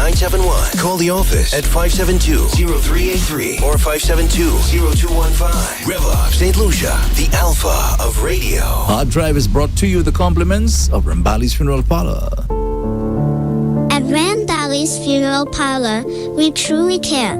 971. Call the office at 572-0383 or 572-0215. REV-UP, St. Lucia, the alpha of radio. Harddrive is brought to you the compliments of Rambali's Funeral Parlor. At Rambali's Funeral Parlor, we truly care.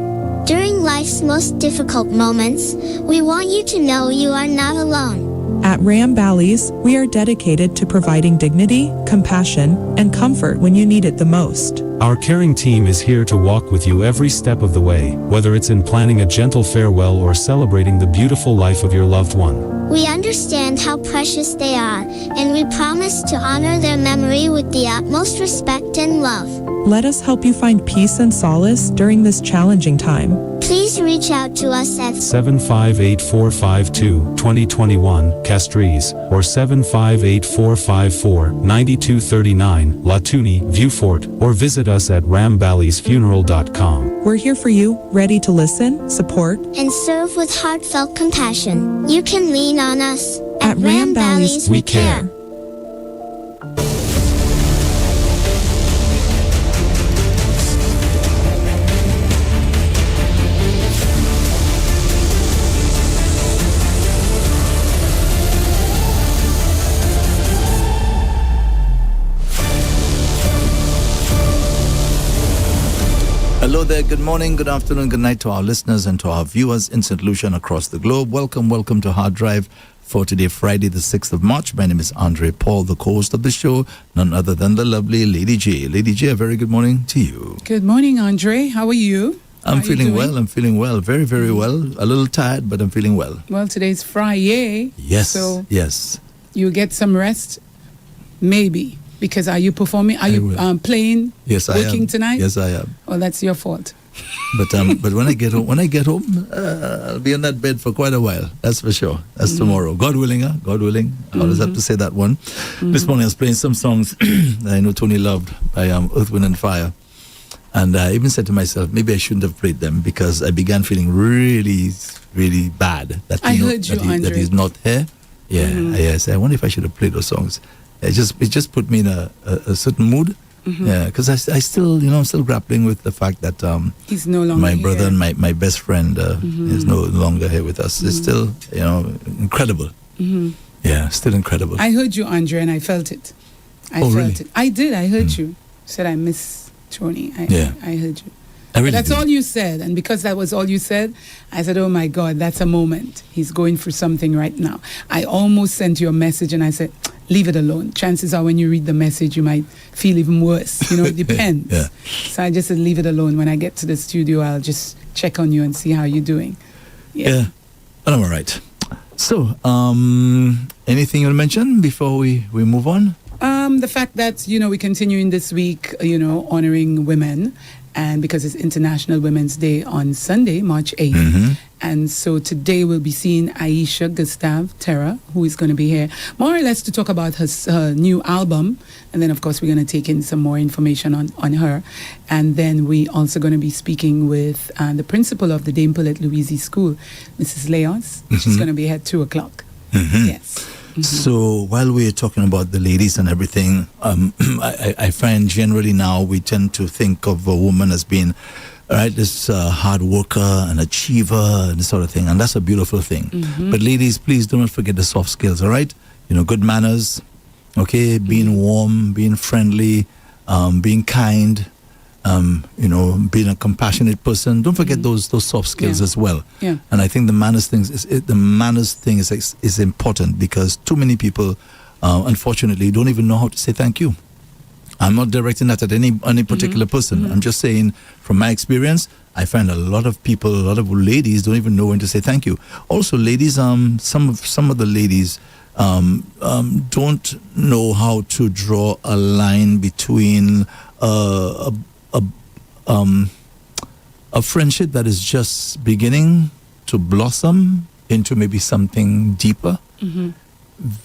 During life's most difficult moments, we want you to know you are not alone. At Rambali's, we are dedicated to providing dignity, compassion, and comfort when you need it the most. Our caring team is here to walk with you every step of the way, whether it's in planning a gentle farewell or celebrating the beautiful life of your loved one. We understand how precious they are, and we promise to honor their memory with the utmost respect and love. Let us help you find peace and solace during this challenging time. Please reach out to us at 758-452-2021, Castries, or 758-454-9239, Latuni, Viewfort, or visit us at ramballysfuneral.com. We're here for you, ready to listen, support, and serve with heartfelt compassion. You can lean on us. At Rambali's, we care. Hello there, good morning, good afternoon, good night to our listeners and to our viewers in St. Lucia and across the globe. Welcome to Harddrive for today, Friday, the 6th of March. My name is Andre Paul, the co-host of the show, none other than the lovely Lady J. Lady J, a very good morning to you. Good morning, Andre. How are you? I'm feeling well, very, very well. A little tired, but I'm feeling well. Well, today's Friday. Yes, so yes. You get some rest? Maybe. Because are you performing? Are you playing? Yes, I am. Working tonight? Yes, I am. Well, that's your fault. But when I get home, I'll be on that bed for quite a while. That's for sure. That's tomorrow. God willing, God willing. I always have to say that one. This morning I was playing some songs that I know Tony loved by Earth, Wind and Fire. And I even said to myself, maybe I shouldn't have played them because I began feeling really, really bad. That that he's not here. Yeah, yes. I wonder if I should have played those songs. It just put me in a certain mood. Yeah, because I still, I'm still grappling with the fact that he's no longer my brother here. and my best friend is no longer here with us. It's still, incredible. Yeah, still incredible. I heard you, Andre, and I felt it. I felt it. I did. I heard you. Said I miss Tony. I heard you. That's all you said. And because that was all you said, I said, oh my God, that's a moment. He's going through something right now. I almost sent you a message and I said, leave it alone. Chances are when you read the message, you might feel even worse. It depends. Yeah. So I just said, leave it alone. When I get to the studio, I'll just check on you and see how you're doing. Yeah. But I'm all right. So, anything you want to mention before we move on? The fact that, we continue in this week, honoring women. And because it's International Women's Day on Sunday, March 8th. And so today we'll be seeing Aisha Gustave Terra, who is going to be here more or less to talk about her new album. And then, of course, we're going to take in some more information on her. And then we also going to be speaking with the principal of the Dame Paulette Louise School, Mrs. Leos. She's going to be here at 2 o'clock. Yes. So while we're talking about the ladies and everything, I find generally now we tend to think of a woman as being, this hard worker, an achiever, and this sort of thing. And that's a beautiful thing. But ladies, please do not forget the soft skills, all right? Good manners, okay? Being warm, being friendly, being kind, being a compassionate person. Don't forget those soft skills as well. Yeah. And I think the manners thing is important because too many people, unfortunately, don't even know how to say thank you. I'm not directing that at any particular person. I'm just saying, from my experience, I find a lot of people, a lot of ladies don't even know when to say thank you. Also, ladies, some of the ladies don't know how to draw a line between a friendship that is just beginning to blossom into maybe something deeper.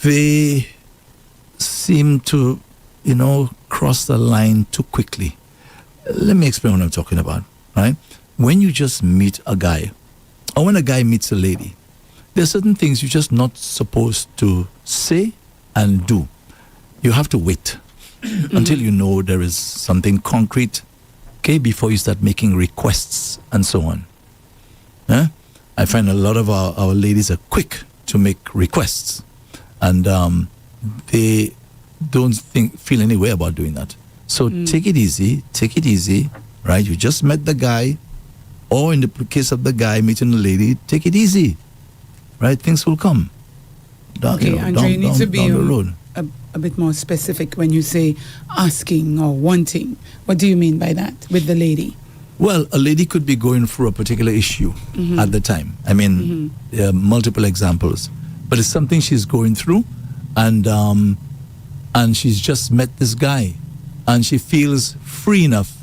They seem to, cross the line too quickly. Let me explain what I'm talking about, right? When you just meet a guy, or when a guy meets a lady, there are certain things you're just not supposed to say and do. You have to wait until you know there is something concrete Okay, before you start making requests and so on. Huh? I find a lot of our ladies are quick to make requests, and they don't feel any way about doing that. So take it easy, right? You just met the guy, or in the case of the guy meeting the lady, take it easy, right? Things will come. Okay, Andre, you need to be down the road. a bit more specific when you say asking or wanting. What do you mean by that with the lady? Well, a lady could be going through a particular issue at the time. I mean, there are multiple examples, but it's something she's going through, and she's just met this guy, and she feels free enough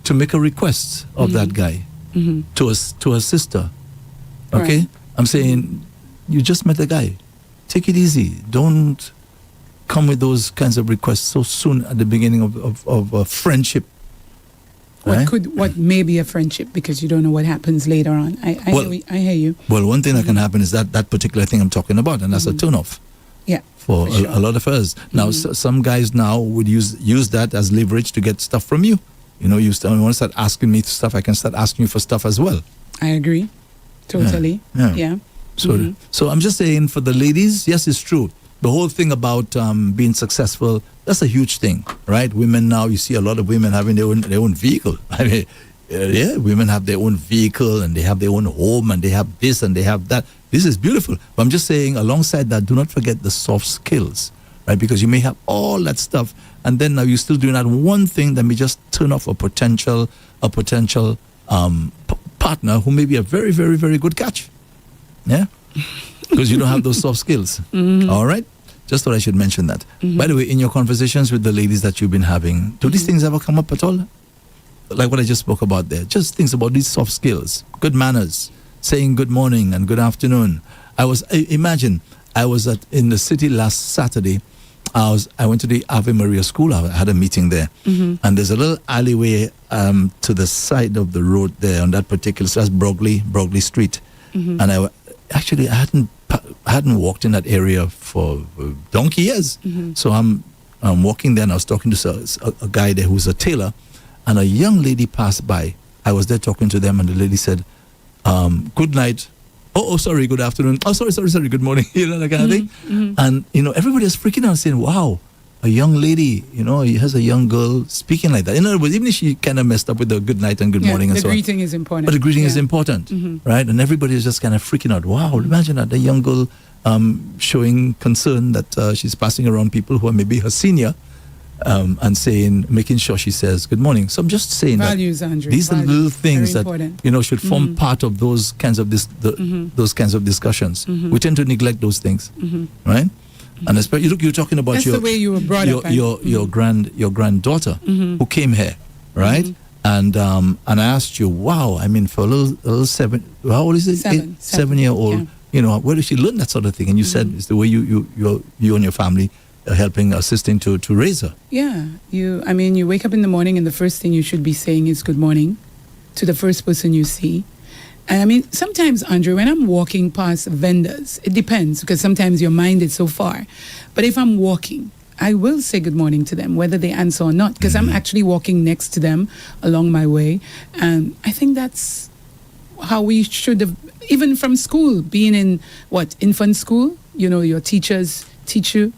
to make a request of that guy to her sister. Okay, Right. I'm saying you just met the guy. Take it easy. Don't come with those kinds of requests so soon at the beginning of a friendship. Right? What may be a friendship, because you don't know what happens later on. I hear you. Well, one thing that can happen is that particular thing I'm talking about, and that's a turnoff Yeah. for for sure. a lot of us. Now, some guys now would use that as leverage to get stuff from you. You know, you want to start asking me stuff, I can start asking you for stuff as well. I agree. Totally. Yeah. Yeah. So I'm just saying, for the ladies, yes, it's true. The whole thing about being successful, that's a huge thing, right? Women now, you see a lot of women having their own vehicle. I mean, yeah, women have their own vehicle, and they have their own home, and they have this and they have that. This is beautiful. But I'm just saying, alongside that, do not forget the soft skills, right? Because you may have all that stuff, and then now you're still doing that one thing that may just turn off a potential partner who may be a very, very, very good catch. Yeah, because you don't have those soft skills. All right, just thought I should mention that. By the way, in your conversations with the ladies that you've been having, do these things ever come up at all? Like what I just spoke about there, just things about these soft skills, good manners, saying good morning and good afternoon. Imagine I was in the city last Saturday. I went to the Ave Maria school. I had a meeting there, and there's a little alleyway to the side of the road there on that particular. So that's Brogley Street, and I hadn't walked in that area for donkey years. So I'm walking there, and I was talking to a guy there who's a tailor, and a young lady passed by. I was there talking to them, and the lady said, "Good night." Oh, sorry, good afternoon. Oh, sorry, good morning. You know, that kind of thing. And, you know, everybody was freaking out, saying, wow, a young lady, you know, he has a young girl speaking like that. In other words, even if she kind of messed up with the good night and good morning and so on. The greeting is important. But the greeting is important, right? And everybody is just kind of freaking out. Wow, imagine that, the young girl showing concern that she's passing around people who are maybe her senior, and making sure she says good morning. So I'm just saying Values, that Andrew. these are little things Very that important. you know should form part of those kinds of those kinds of discussions. We tend to neglect those things, right? And especially, look, you're talking about That's the way you were brought up. your granddaughter who came here, right? And I asked you, wow, I mean, for a little 7, how old is it? 7-year-old. Yeah. You know, where did she learn that sort of thing? And you said it's the way you and your family are helping, assisting to raise her. Yeah. You wake up in the morning, and the first thing you should be saying is good morning to the first person you see. And I mean, sometimes, Andre, when I'm walking past vendors, it depends, because sometimes your mind is so far. But if I'm walking, I will say good morning to them, whether they answer or not, because I'm actually walking next to them along my way. And I think that's how we should have, even from school, being in, infant school, you know, your teachers teach you,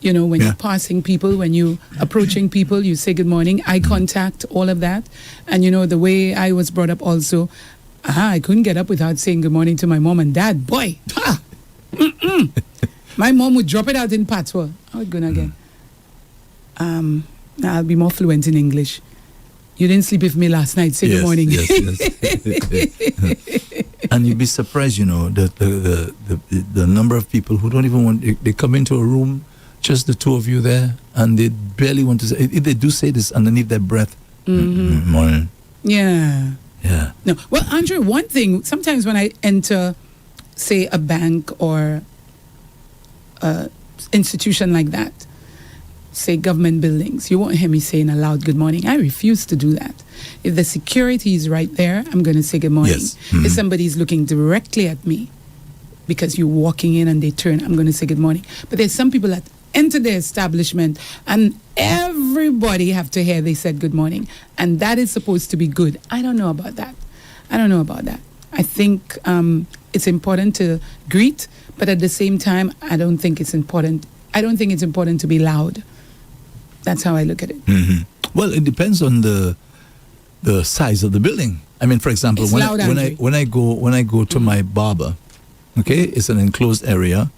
you know, when you're passing people, when you're approaching people, you say good morning, eye contact, all of that. And, you know, the way I was brought up also, I couldn't get up without saying good morning to my mom and dad. Boy, my mom would drop it out in patois. How it going again? I'll be more fluent in English. You didn't sleep with me last night. Say good morning. Yes. And you'd be surprised, you know, the number of people who don't even want. They come into a room, just the two of you there, and they barely want to say. If they do say this underneath their breath, morning. Yeah. Yeah. No. Well, Andrew, one thing, sometimes when I enter, say, a bank or a institution like that, say government buildings, you won't hear me saying aloud good morning. I refuse to do that. If the security is right there, I'm going to say good morning. Yes. If somebody's looking directly at me because you're walking in and they turn, I'm going to say good morning. But there's some people that into the establishment, and everybody have to hear they said good morning, and that is supposed to be good. I don't know about that. I think it's important to greet, but at the same time, I don't think it's important to be loud. That's how I look at it. Mm-hmm. Well, it depends on the size of the building. I mean, for example, It's when loud, I go to my barber, okay, it's an enclosed area.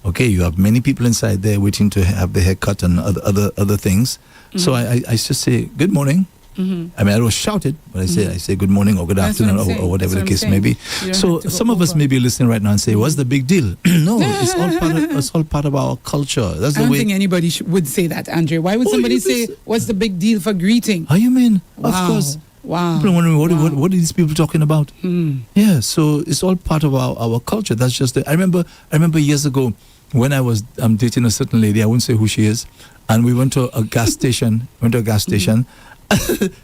Okay, you have many people inside there waiting to have their hair cut and other things. So I just say good morning. I mean, I don't shout it, but I say good morning or good That's what afternoon I'm or whatever saying. the case may be. You don't So have to go some of us over. may be listening right now and say, "What's the big deal?" No, it's all part of our culture. That's I the don't way. think anybody would say that, Andre. Why would Oh, somebody you say, just- what's the big deal for greeting? How you mean? Wow. Of course. Wow. People are wondering Wow. what are these people talking about? Yeah, so it's all part of our culture. That's just it. I remember years ago when I was dating a certain lady. I won't say who she is, and we went to a gas station.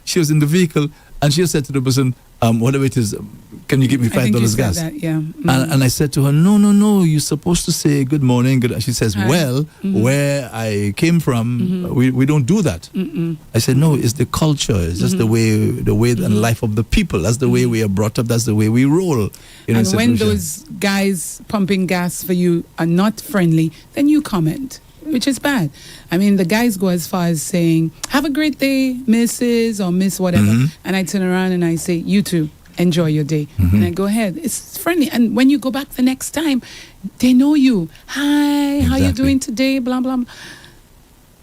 She was in the vehicle, and she said to the person, whatever it is, can you give me I think you $5 said gas? that, yeah. And I said to her, no, you're supposed to say good morning. Good. She says, Hi. well, where I came from, we don't do that. I said, no, it's the culture. It's just the way and life of the people. That's the way we are brought up. That's the way we roll. And when those guys pumping gas for you are not friendly, then you comment, which is bad. I mean, the guys go as far as saying, have a great day, Mrs. or Miss whatever. And I turn around and I say, you too, enjoy your day. And I go ahead. It's friendly. And when you go back the next time, they know you. Hi, how you Exactly. doing today? Blah, blah, blah.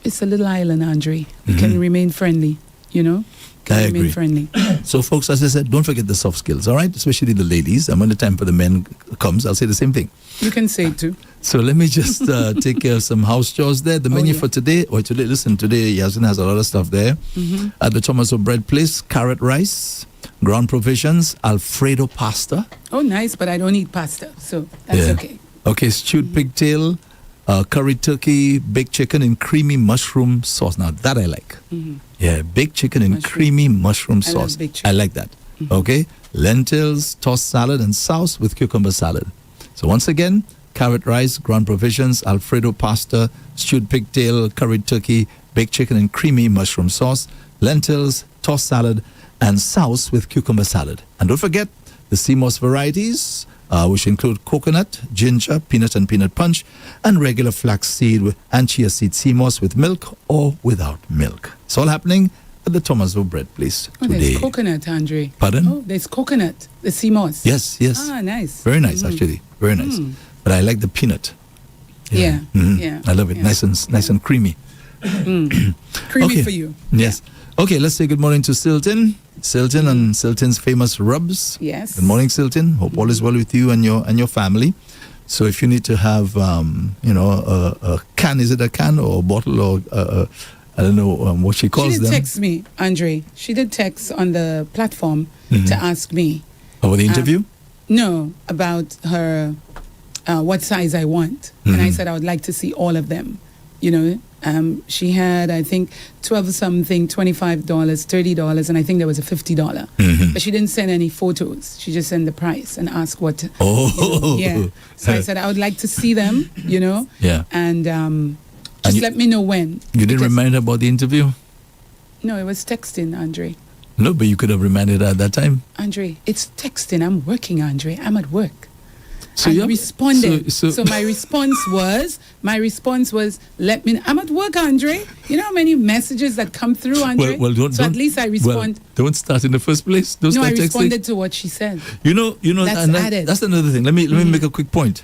It's a little island, Andre. We can remain friendly, you know? Can I remain agree. friendly. So, folks, as I said, don't forget the soft skills, all right? Especially the ladies. And when the time for the men comes, I'll say the same thing. You can say it too. So let me just take care of some house chores there. The menu yeah. for today, today Yasmin has a lot of stuff there. At the Thomas O'Bread Place, carrot rice, ground provisions, Alfredo pasta. Oh, nice, but I don't eat pasta, so that's okay. Okay, stewed pigtail, curry turkey, baked chicken in creamy mushroom sauce. Now that I like. Yeah, baked chicken in Mushroom. creamy mushroom I love sauce. baked chicken. I like that. Okay, lentils, tossed salad, and sauce with cucumber salad. So once again, carrot rice, ground provisions, Alfredo pasta, stewed pigtail, curried turkey, baked chicken in creamy mushroom sauce, lentils, tossed salad, and sauce with cucumber salad. And don't forget the CMOS varieties, which include coconut, ginger, peanut and peanut punch, and regular flaxseed and chia seed CMOS with milk or without milk. It's all happening at the Thomas O'Bread Place Oh, today. there's coconut, Andre. Pardon? Oh, there's coconut, the CMOS. Yes. Ah, nice. Very nice, actually. Very nice. But I like the peanut. Yeah, Mhm. yeah. I love it. Yeah. Nice and creamy. Creamy Okay. for you. Yes. Okay, let's say good morning to Silton. Silton and Silton's famous rubs. Yes. Good morning, Silton. Hope all is well with you and your family. So if you need to have, a can, is it a can or a bottle or I don't know what she She calls did them. text me, Andre. She did text on the platform to ask me. Over the interview? No, about her, what size I want. And I said I would like to see all of them. You know, she had, I think, 12 something, $25, $30, and I think there was a $50. But she didn't send any photos. She just sent the price and asked what. Oh. Yeah. So I said I would like to see them, you know. Yeah. And And just you- let me know when. You didn't Because- remind her about the interview? No, it was texting, Andre. No, but you could have reminded her at that time. Andre, it's texting. I'm working, Andre. I'm at work. So I yeah, responded. so- So my response was, let me. I'm at work, Andre. You know how many messages that come through, Andre. Well, don't. So at least I respond. Well, don't start in the first place. Don't No, I start texting. responded to what she said. You know. That's and added. that's another thing. Let me make a quick point.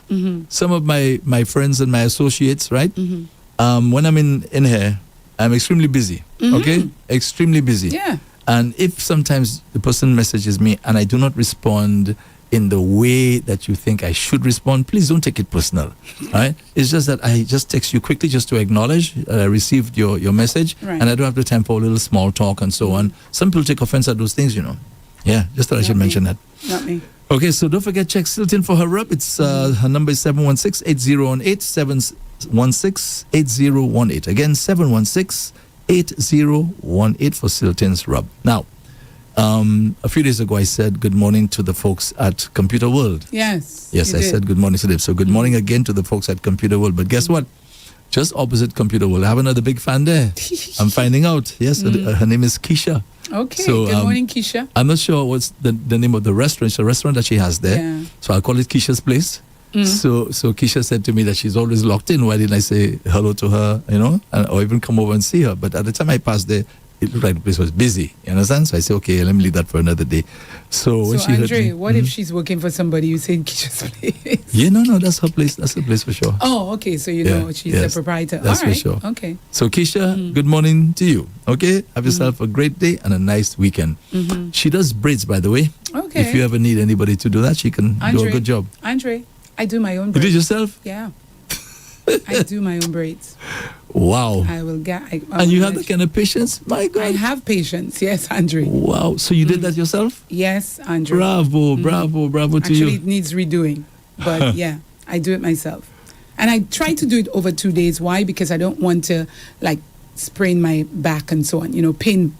Some of my friends and my associates, right? When I'm in here, I'm extremely busy. Okay, extremely busy. Yeah. And if sometimes the person messages me and I do not respond in the way that you think I should respond, please don't take it personal. All right? It's just that I just text you quickly just to acknowledge I received your message, Right. and I don't have the time for a little small talk and so on. Some people take offense at those things, you know. Yeah, just thought I should Not me. mention that. Not me. Okay, so don't forget, check Silton for her rub. It's her number is 716-8018, 716-8018. Again, 716-8018 for Silton's rub. Now, a few days ago, I said good morning to the folks at Computer World. Yes. Yes, you I did. said good morning to them. So good morning again to the folks at Computer World. But guess what? just opposite Computer World. I have another big fan there. I'm finding out. Yes, her name is Keisha. Okay, So, good morning, Keisha. I'm not sure what's the name of the restaurant. It's a restaurant that she has there. Yeah. So I'll call it Keisha's Place. So Keisha said to me that she's always locked in. Why didn't I say hello to her, or even come over and see her? But at the time I passed there, it looked like the place was busy. You understand? So I said, okay, let me leave that for another day. So when So, she heard Andre, me, what if she's working for somebody you say in Keisha's Place? yeah, no, that's her place. That's her place for sure. Oh, okay, so you know she's the proprietor. That's All right, for sure. okay. So Keisha, good morning to you. Okay, have yourself a great day and a nice weekend. She does braids, by the way. Okay. If you ever need anybody to do that, she can do Andre, a good job. Andre, I do my own You braids. did yourself? Yeah. I do my own braids. Wow. I will get. And you have that kind of patience? My God. I have patience. Yes, Andre. Wow. So you did that yourself? Yes, Andre. Bravo to Actually, you. it needs redoing, but yeah, I do it myself, and I try to do it over 2 days. Why? Because I don't want to sprain my back and so on. Pain.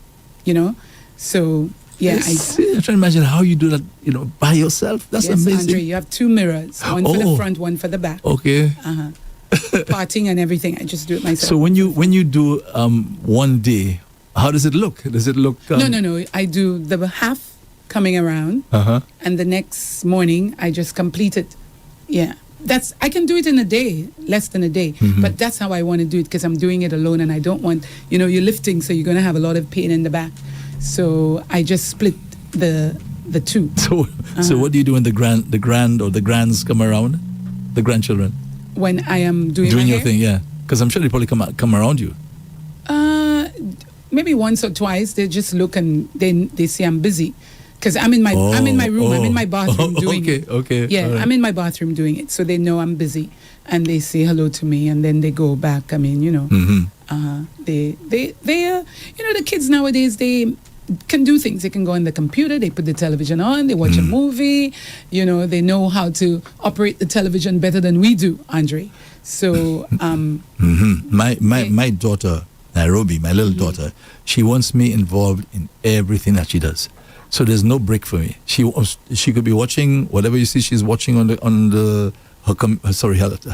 So yeah, I'm trying to imagine how you do that, by yourself. That's yes, amazing. Andre, you have 2 mirrors, one for the front, one for the back. Okay. Parting and everything. I just do it myself. So when you do one day, how does it look? Does it look? No. I do the half coming around, and the next morning I just complete it. Yeah, I can do it in a day, less than a day. But that's how I want to do it because I'm doing it alone, and I don't want you're lifting, so you're going to have a lot of pain in the back. So I just split the two. So what do you do when the grands come around, the grandchildren? When I am doing my your hair? thing, yeah, because I'm sure they probably come around you. Maybe once or twice they just look and then they say I'm busy because I'm in my room, I'm in my bathroom doing it. Okay. Yeah, right. I'm in my bathroom doing it, so they know I'm busy and they say hello to me and then they go back. I mean, they the kids nowadays they can do things. They can go on the computer, they put the television on, they watch a movie. They know how to operate the television better than we do, Andre. So my daughter Nairobi, my little daughter, she wants me involved in everything that she does. So there's no break for me. She could be watching whatever you see she's watching on her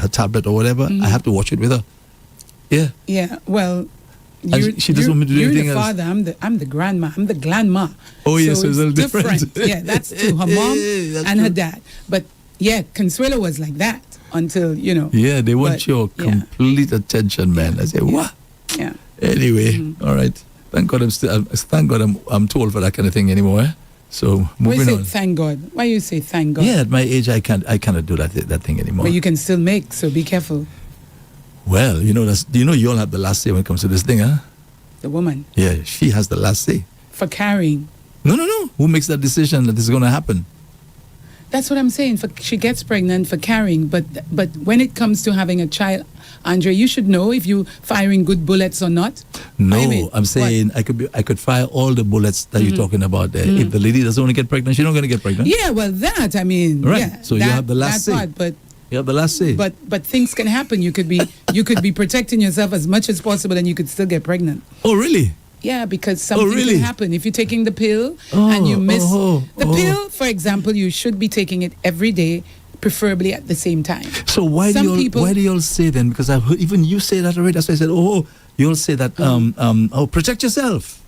tablet or whatever. I have to watch it with her. Yeah. Yeah. Well, she doesn't want me to do anything you're the else. father. I'm the grandma. I'm the grandma. Oh yes, so it's a little different. different. Yeah, that's true. Her mom That's and her true. dad. But yeah, Consuelo was like that until Yeah, they want but, your yeah. complete attention, man. I say, what? Yeah. Anyway, all right. Thank God I'm too old for that kind of thing anymore. Eh? So Why moving you say on. thank God? Why you say thank God? Yeah, at my age, I cannot do that thing anymore. But you can still make. So be careful. Well, you all have the last say when it comes to this thing, huh? The woman Yeah, she has the last say. for carrying. No. Who makes that decision that this is going to happen? That's what I'm saying. She gets pregnant for carrying, but when it comes to having a child, Andre, you should know if you firing good bullets or not. No, What do you mean? I'm saying I could fire all the bullets that you're talking about there. If the lady doesn't want to get pregnant, she's not going to get pregnant. Yeah, well, that I mean, Right. yeah, So you have the last say. Part, You have the last say. but things can happen. You could be protecting yourself as much as possible, and you could still get pregnant. Oh, really? Yeah, because something really? can happen if you're taking the pill and you miss the pill. For example, you should be taking it every day, preferably at the same time. So why do you all say then? Because I've heard even you say that already. That's why I said, you all say that. Protect yourself.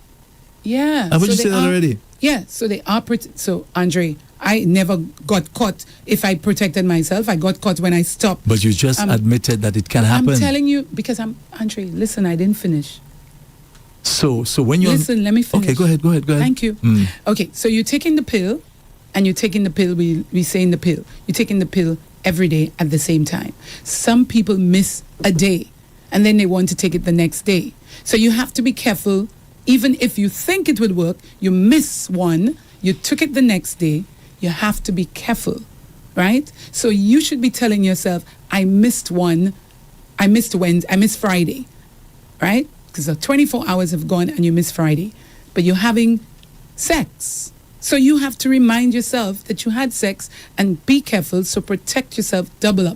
Yeah, I've heard you they say that are- already. Yeah, so they are. So Andre, I never got caught if I protected myself. I got caught when I stopped. But you just admitted that it can happen. I'm telling you because Andre. Listen, I didn't finish. So when you Listen, let me finish. Okay, go ahead. Thank you. Okay, so you're taking the pill, and you're taking the pill. We say in the pill. You're taking the pill every day at the same time. Some people miss a day, and then they want to take it the next day. So you have to be careful. Even if you think it would work, you miss one. You took it the next day. You have to be careful, right? So you should be telling yourself, I missed one. I missed Wednesday. I missed Friday, right? Because the 24 hours have gone and you miss Friday, but you're having sex. So you have to remind yourself that you had sex and be careful. So protect yourself, double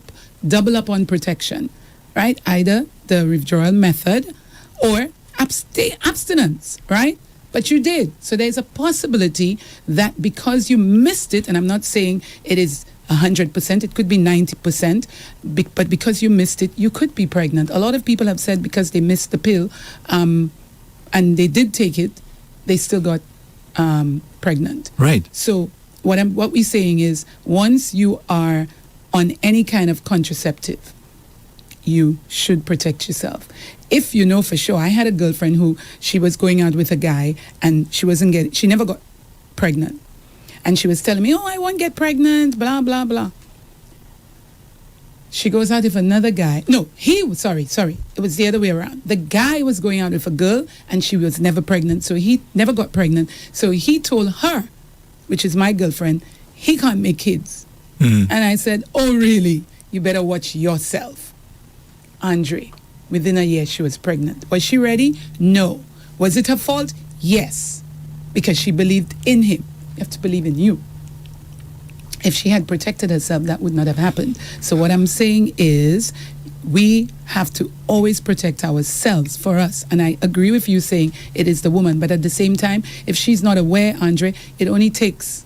up on protection, right? Either the withdrawal method or abstinence, right? But you did. So there's a possibility that because you missed it, and I'm not saying it is 100%. It could be 90%. But because you missed it, you could be pregnant. A lot of people have said because they missed the pill and they did take it, they still got pregnant. Right. So what we're saying is, once you are on any kind of contraceptive, you should protect yourself. If you know for sure, I had a girlfriend who she was going out with a guy and she never got pregnant. And she was telling me, I won't get pregnant, blah, blah, blah. She goes out with another guy. No, sorry. It was the other way around. The guy was going out with a girl and she was never pregnant. So he never got pregnant. So he told her, which is my girlfriend, he can't make kids. And I said, oh, really? You better watch yourself. Andre, within a year, she was pregnant. Was she ready? No. Was it her fault? Yes. Because she believed in him. You have to believe in you. If she had protected herself, that would not have happened. So what I'm saying is we have to always protect ourselves for us. And I agree with you saying it is the woman. But at the same time, if she's not aware, Andre, it only takes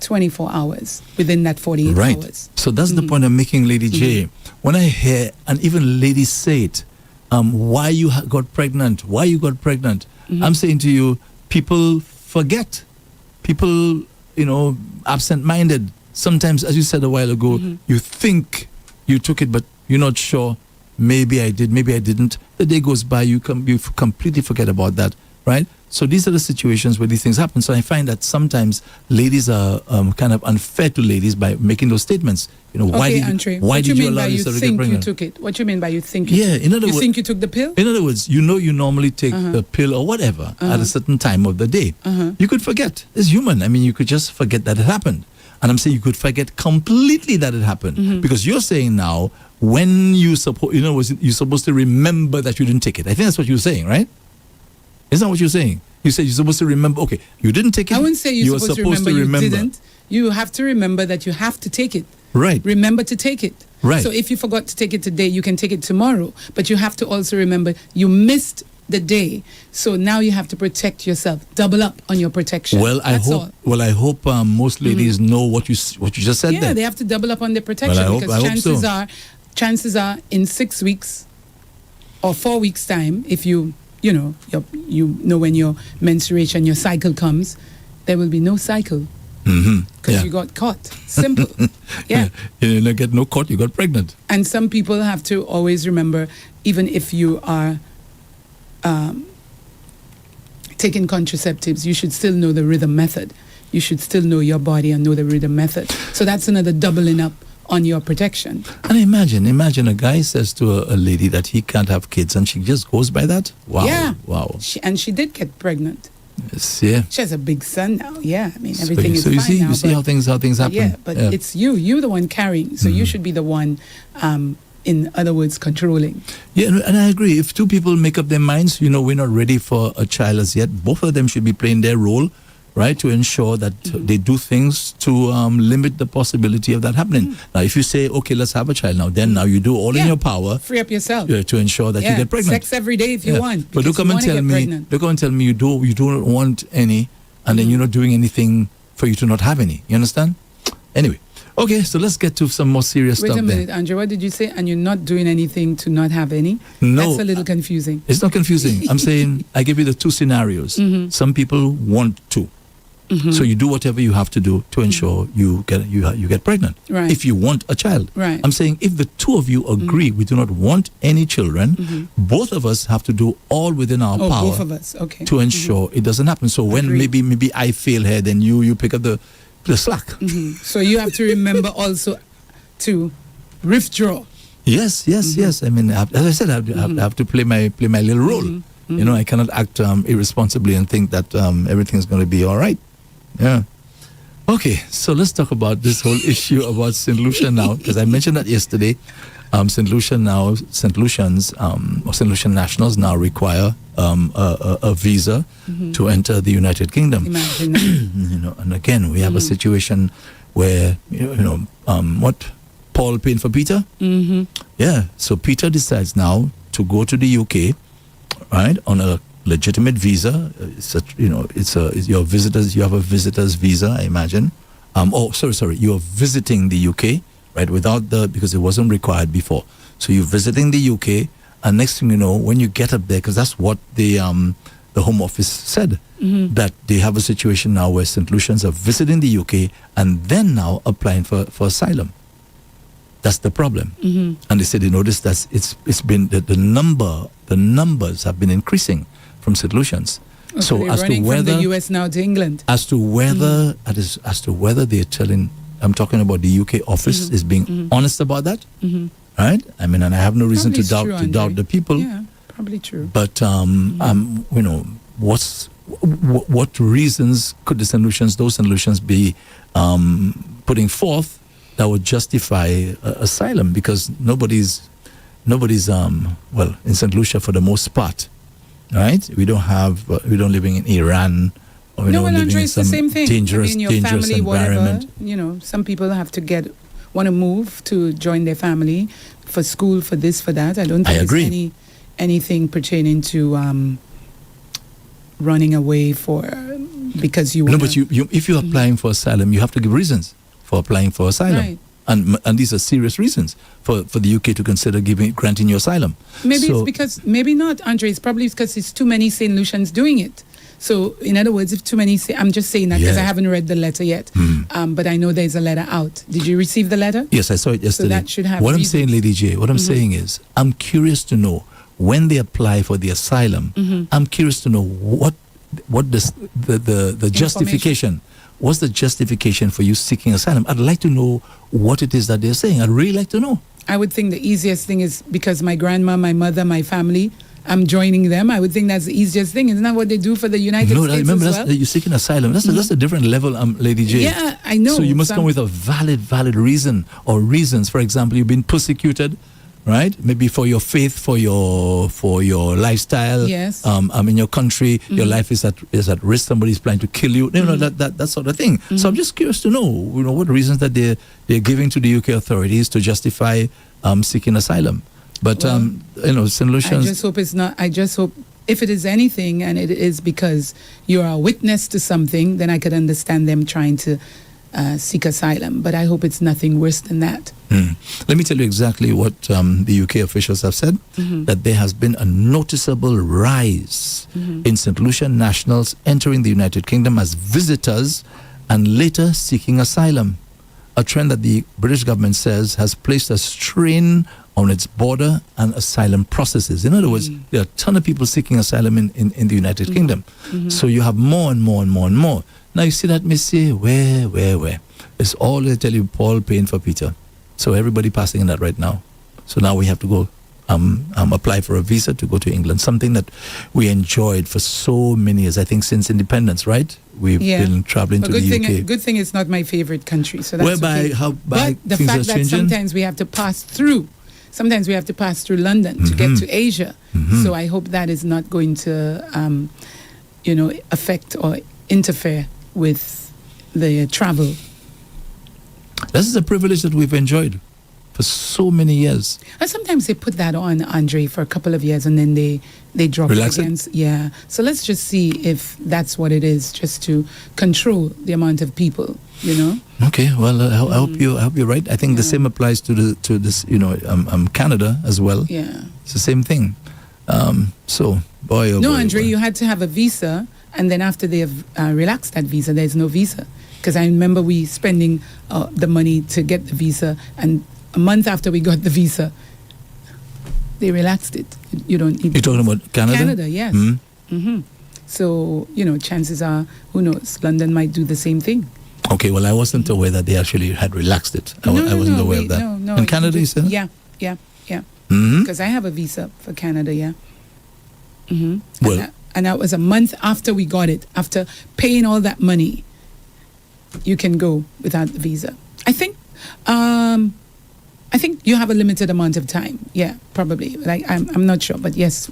24 hours within that 48 hours. So that's the point I'm making, Lady J. When I hear, and even ladies say it, why you got pregnant, I'm saying to you, people forget. People, absent-minded. Sometimes, as you said a while ago, you think you took it, but you're not sure. Maybe I did, maybe I didn't. The day goes by, you completely forget about that, right? So these are the situations where these things happen. So I find that sometimes ladies are kind of unfair to ladies by making those statements. Why did you allow yourself to get pregnant? You took it? What do you mean by you think you took it? In other words, you think you took the pill? In other words, you normally take the pill or whatever at a certain time of the day. You could forget. It's human. I mean, you could just forget that it happened. And I'm saying you could forget completely that it happened. Because you're saying now, when you're supposed to remember that you didn't take it. I think that's what you're saying, right? Isn't that what you're saying? You said you're supposed to remember, okay, you didn't take it. I wouldn't say you're supposed to remember you didn't. You have to remember that you have to take it. Right. Remember to take it. Right. So if you forgot to take it today, you can take it tomorrow. But you have to also remember you missed the day. So now you have to protect yourself. Double up on your protection. I hope most ladies know what you just said there. Yeah, they have to double up on their protection because chances are in 6 weeks or 4 weeks time, if you know when your menstruation, your cycle comes, there will be no cycle because you got caught. Simple. Yeah. You didn't get no caught, you got pregnant. And some people have to always remember, even if you are taking contraceptives, you should still know the rhythm method. You should still know your body and know the rhythm method. So that's another doubling up on your protection. And imagine a guy says to a lady that he can't have kids and she just goes by that. Wow. Yeah. Wow. She did get pregnant. Yes, yeah. She has a big son now. Yeah. I mean, everything is fine now. You see how things happen. Yeah, but it's you're the one carrying. So you should be the one, in other words, controlling. Yeah, and I agree. If two people make up their minds, we're not ready for a child as yet, both of them should be playing their role, right, to ensure that they do things to limit the possibility of that happening. Now, if you say, okay, let's have a child now you do all in your power. Free up yourself. To ensure that you get pregnant. Sex every day if you want. But don't come and tell me you don't want any, and then you're not doing anything for you to not have any. You understand? Anyway. Okay, so let's get to some more serious stuff. Wait a minute, Andrew, what did you say? And you're not doing anything to not have any? No. That's a little confusing. It's not confusing. I'm saying I give you the two scenarios. Some people want to. So you do whatever you have to do to ensure you get pregnant. Right. If you want a child. Right. I'm saying if the two of you agree we do not want any children, both of us have to do all within our power. Both of us. Okay. To ensure it doesn't happen. So when maybe I fail here, then you pick up the slack. Mm-hmm. So you have to remember also to withdraw. Yes. I mean, as I said, I have to play my little role. I cannot act irresponsibly and think that everything's going to be all right. Yeah. Okay, so let's talk about this whole issue about St. Lucia now, because I mentioned that yesterday. St. Lucian nationals now require a visa to enter the United Kingdom. Imagine that. And again, we have a situation where what Paul paying for Peter. Yeah, so Peter decides now to go to the UK, right, on a legitimate visa. You have a visitor's visa, I imagine. you're visiting the UK, right, because it wasn't required before. So you're visiting the UK, and next thing you know, when you get up there, because that's what the Home Office said, that they have a situation now where St. Lucians are visiting the UK and then now applying for asylum. That's the problem. And they said they noticed that it's been the numbers have been increasing from St. Lucians. Okay, so they're as to running whether from the US now to England. as to whether they're telling, I'm talking about the UK office is being honest about that, right? I mean, and I have no reason Probably to true, doubt the people. Yeah, probably true. But what reasons could those St. Lucians be putting forth that would justify asylum? Because nobody's in St. Lucia for the most part, right? We don't living in Iran, or we don't living Andre, in it's some the same thing. dangerous your family, environment. whatever, some people have to want to move to join their family for school, for this, for that. I don't think there's anything pertaining to running away because you want. No, but if you're applying for asylum, you have to give reasons for applying for asylum. Right. And these are serious reasons for the UK to consider granting you asylum. Maybe it's because, maybe not, Andre. It's probably because it's too many St. Lucians doing it. So, in other words, if too many, I'm just saying that because I haven't read the letter yet. But I know there's a letter out. Did you receive the letter? Yes, I saw it yesterday. So that should have what reasons. I'm saying, Lady J, what I'm saying is, I'm curious to know when they apply for the asylum. I'm curious to know what the justification. What's the justification for you seeking asylum? I'd like to know what it is that they're saying. I'd really like to know. I would think the easiest thing is because my grandma, my mother, my family, I'm joining them. I would think that's the easiest thing. Isn't that what they do for the United States remember, as well? you're seeking asylum. That's a different level, Lady J. Yeah, I know. So you must come with a valid reason or reasons. For example, you've been persecuted, right? Maybe for your faith, for your lifestyle. Yes. In your country, your life is at risk. Somebody's planning to kill you. That sort of thing. So I'm just curious to know, what reasons that they're giving to the UK authorities to justify seeking asylum. But St. Lucians. I just hope it's not. I just hope if it is anything, and it is because you're a witness to something, then I could understand them trying to seek asylum. But I hope it's nothing worse than that. Let me tell you exactly what the UK officials have said, that there has been a noticeable rise in St. Lucian nationals entering the United Kingdom as visitors and later seeking asylum, a trend that the British government says has placed a strain on its border and asylum processes. In other words, there are a ton of people seeking asylum in the United Kingdom. So you have more and more and more and more. Now you see that, Missy, where? It's all, they tell you, Paul paying for Peter. So everybody passing in that right now. So now we have to go apply for a visa to go to England, something that we enjoyed for so many years, I think since independence, right? We've been traveling to the UK. Good thing it's not my favorite country. So that's Whereby, okay. but the fact that sometimes we have to pass through. Sometimes we have to pass through London to get to Asia. So I hope that is not going to, affect or interfere with the travel. This is a privilege that we've enjoyed for so many years. And sometimes they put that on, Andre, for a couple of years and then they drop Relax it again. Yeah. So let's just see if that's what it is, just to control the amount of people, Okay, well, I hope you're right. I think the same applies to this, Canada as well. Yeah. It's the same thing. So, boy, oh no, boy, Andre, boy. you had to have a visa, and then after they have relaxed that visa, there's no visa. Because I remember we spending the money to get the visa, and a month after we got the visa, they relaxed it. You don't need. You're talking about Canada? Canada, yes. So, chances are, who knows, London might do the same thing. Okay, well, I wasn't aware that they actually had relaxed it. I wasn't aware of that. No, In Canada, you said? Yeah. Because I have a visa for Canada, yeah. Well, and that was a month after we got it, after paying all that money. You can go without the visa. I think you have a limited amount of time. Yeah, probably. I'm not sure, but yes,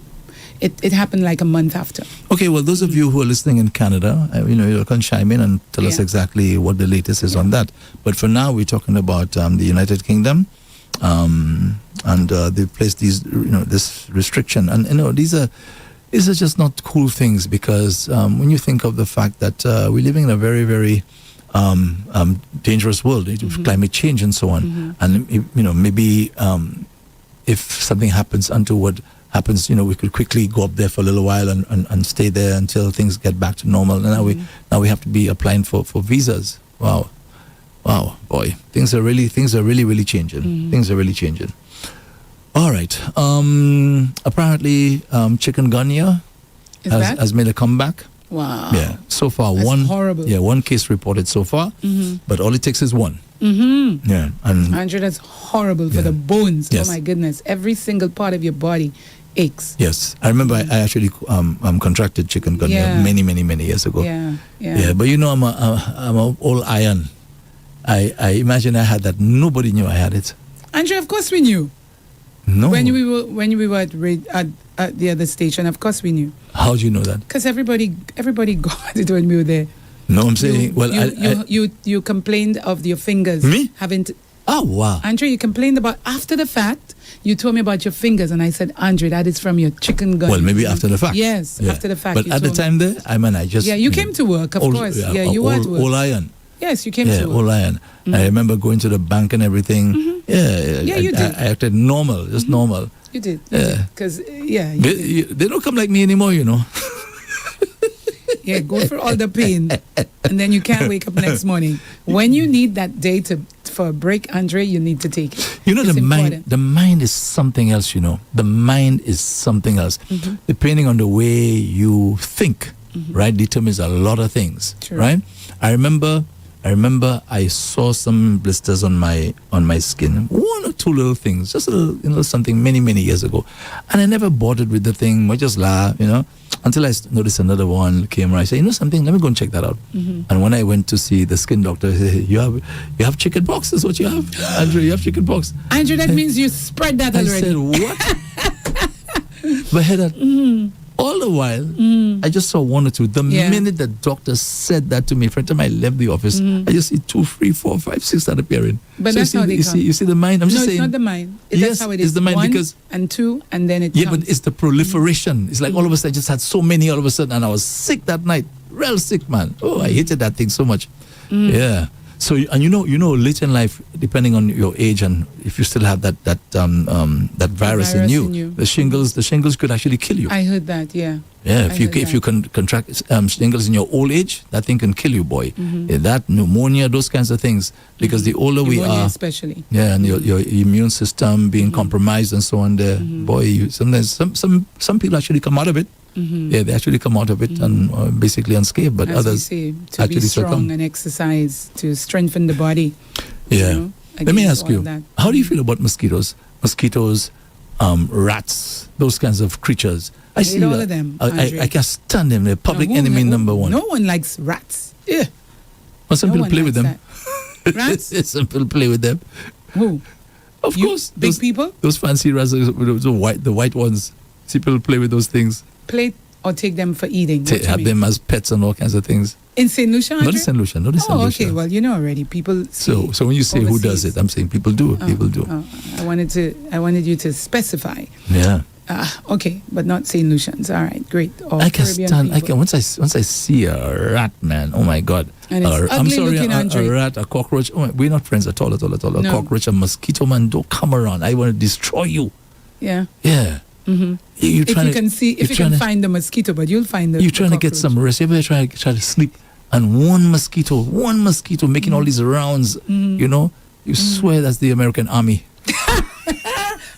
it happened like a month after. Okay, well, those of you who are listening in Canada, you can chime in and tell us exactly what the latest is on that. But for now, we're talking about the United Kingdom, and they've placed these, this restriction, and these are just not cool things, because when you think of the fact that we're living in a very, very dangerous world, climate change and so on. And maybe if something happens unto what happens, we could quickly go up there for a little while and stay there until things get back to normal. And now we have to be applying for visas. Wow, boy, things are really changing. Things are really changing. All right. Apparently, chikungunya has made a comeback. Wow. Yeah. So far, That's horrible. Yeah, one case reported so far, but all it takes is one. Yeah. And Andrew, that's horrible for the bones. Yes. Oh my goodness. Every single part of your body aches. yes, I remember I actually contracted chikungunya many years ago. Yeah. But I'm a all iron. I imagine I had that. Nobody knew I had it. Andrew, of course we knew. No. When we were at the other station, of course we knew. How do you know that? Because everybody got it when we were there. No, I'm saying. You complained of your fingers. Me? Having to, Oh, wow. Andre, you complained about after the fact. You told me about your fingers, and I said, Andre, that is from your chikungunya. Well, maybe after the fact. Yes, after the fact. But at the time there, I just... Yeah, you came to work, of course. Yeah, you were at work. All iron. Yes, you came to work. All iron. I remember going to the bank and everything. Yeah, you did. I acted normal, just normal. You did. Yeah. Because, They don't come like me anymore, Yeah, go for all the pain, and then you can't wake up next morning. When you need that day for a break, Andre, you need to take it. The mind is something else, The mind is something else. Depending on the way you think, right, determines a lot of things, True. right? I remember I saw some blisters on my skin, one or two little things, just a little something many years ago, and I never bothered with the thing. I just laughed, until I noticed another one came around. I said, something, let me go and check that out. And when I went to see the skin doctor, he said, you have chicken pox. That's what you have, Andrew. You have chicken pox. Andrew, that means you spread that already. I said, what? But Heather, all the while, I just saw one or two. The minute the doctor said that to me, every time I left the office, I just see 2, 3, 4, 5, 6 start appearing. But that's how they come. You see the mind? I'm just saying. No, it's not the mind. Yes, that's how it is. it's the mind, 1 because and 2, and then it yeah, comes. but it's the proliferation. It's like all of a sudden I just had so many all of a sudden, and I was sick that night. Real sick, man. Oh, I hated that thing so much. Yeah. So, and later in life, depending on your age and if you still have that virus in you, the shingles could actually kill you. I heard that, yeah. Yeah, if you can contract shingles in your old age, that thing can kill you, boy. That pneumonia, those kinds of things, because the older we are, especially. Yeah, and your immune system being compromised and so on. There, boy, sometimes some people actually come out of it. Yeah, they actually come out of it and basically unscathed, but as others you say, to actually be strong succumb. and exercise to strengthen the body. Yeah. Let me ask you, that. how do you feel about mosquitoes? Mosquitoes, rats, those kinds of creatures. I hate all of them, I can't stand them. They're public enemy number one. No one likes rats. Yeah. Well, some people play with them. Rats? Some people play with them. Who? Of course. Big people? Those fancy rats, the white ones. People play with those things. Play or take them for eating? Have them as pets and all kinds of things. In St. Lucia, Andre? Not in St. Lucia. Not in St. Lucia. Okay. Well, already. People. So when you say overseas. who does it, I'm saying people do. People do. I wanted you to specify. Yeah. Okay, but not St. Lucians. All right, great. Or I can Caribbean stand. people. Once I see a rat, man. Oh my God. And it's I'm ugly sorry, looking, Andre. a rat, a cockroach. Oh, we're not friends at all. A No. cockroach, a mosquito, man. Don't come around. I want to destroy you. Yeah. Yeah. If you can find the mosquito, but you'll find the. You're trying to get cockroach. some rest. You ever try to sleep, and one mosquito making all these rounds. You swear that's the American army.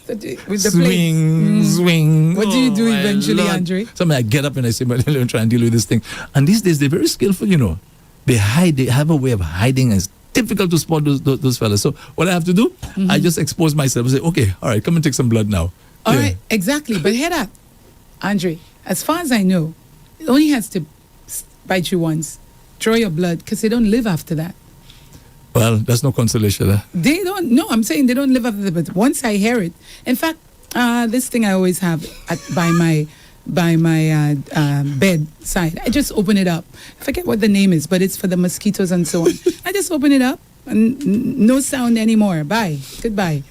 With the swing. What do you do my eventually, Lord. Andre? Sometimes I get up and I say, "But let me try and deal with this thing." And these days they're very skillful. They hide. They have a way of hiding. And it's difficult to spot those fellas. So what I have to do, I just expose myself and say, "Okay, all right, come and take some blood now." All right, exactly. But hear that, Andre. As far as I know, it only has to bite you once, draw your blood, because they don't live after that. Well, that's no consolation. They don't. No, I'm saying they don't live after that. But once I hear it, in fact, this thing I always have by my bedside. I just open it up. I forget what the name is, but it's for the mosquitoes and so on. I just open it up and no sound anymore. Bye. Goodbye.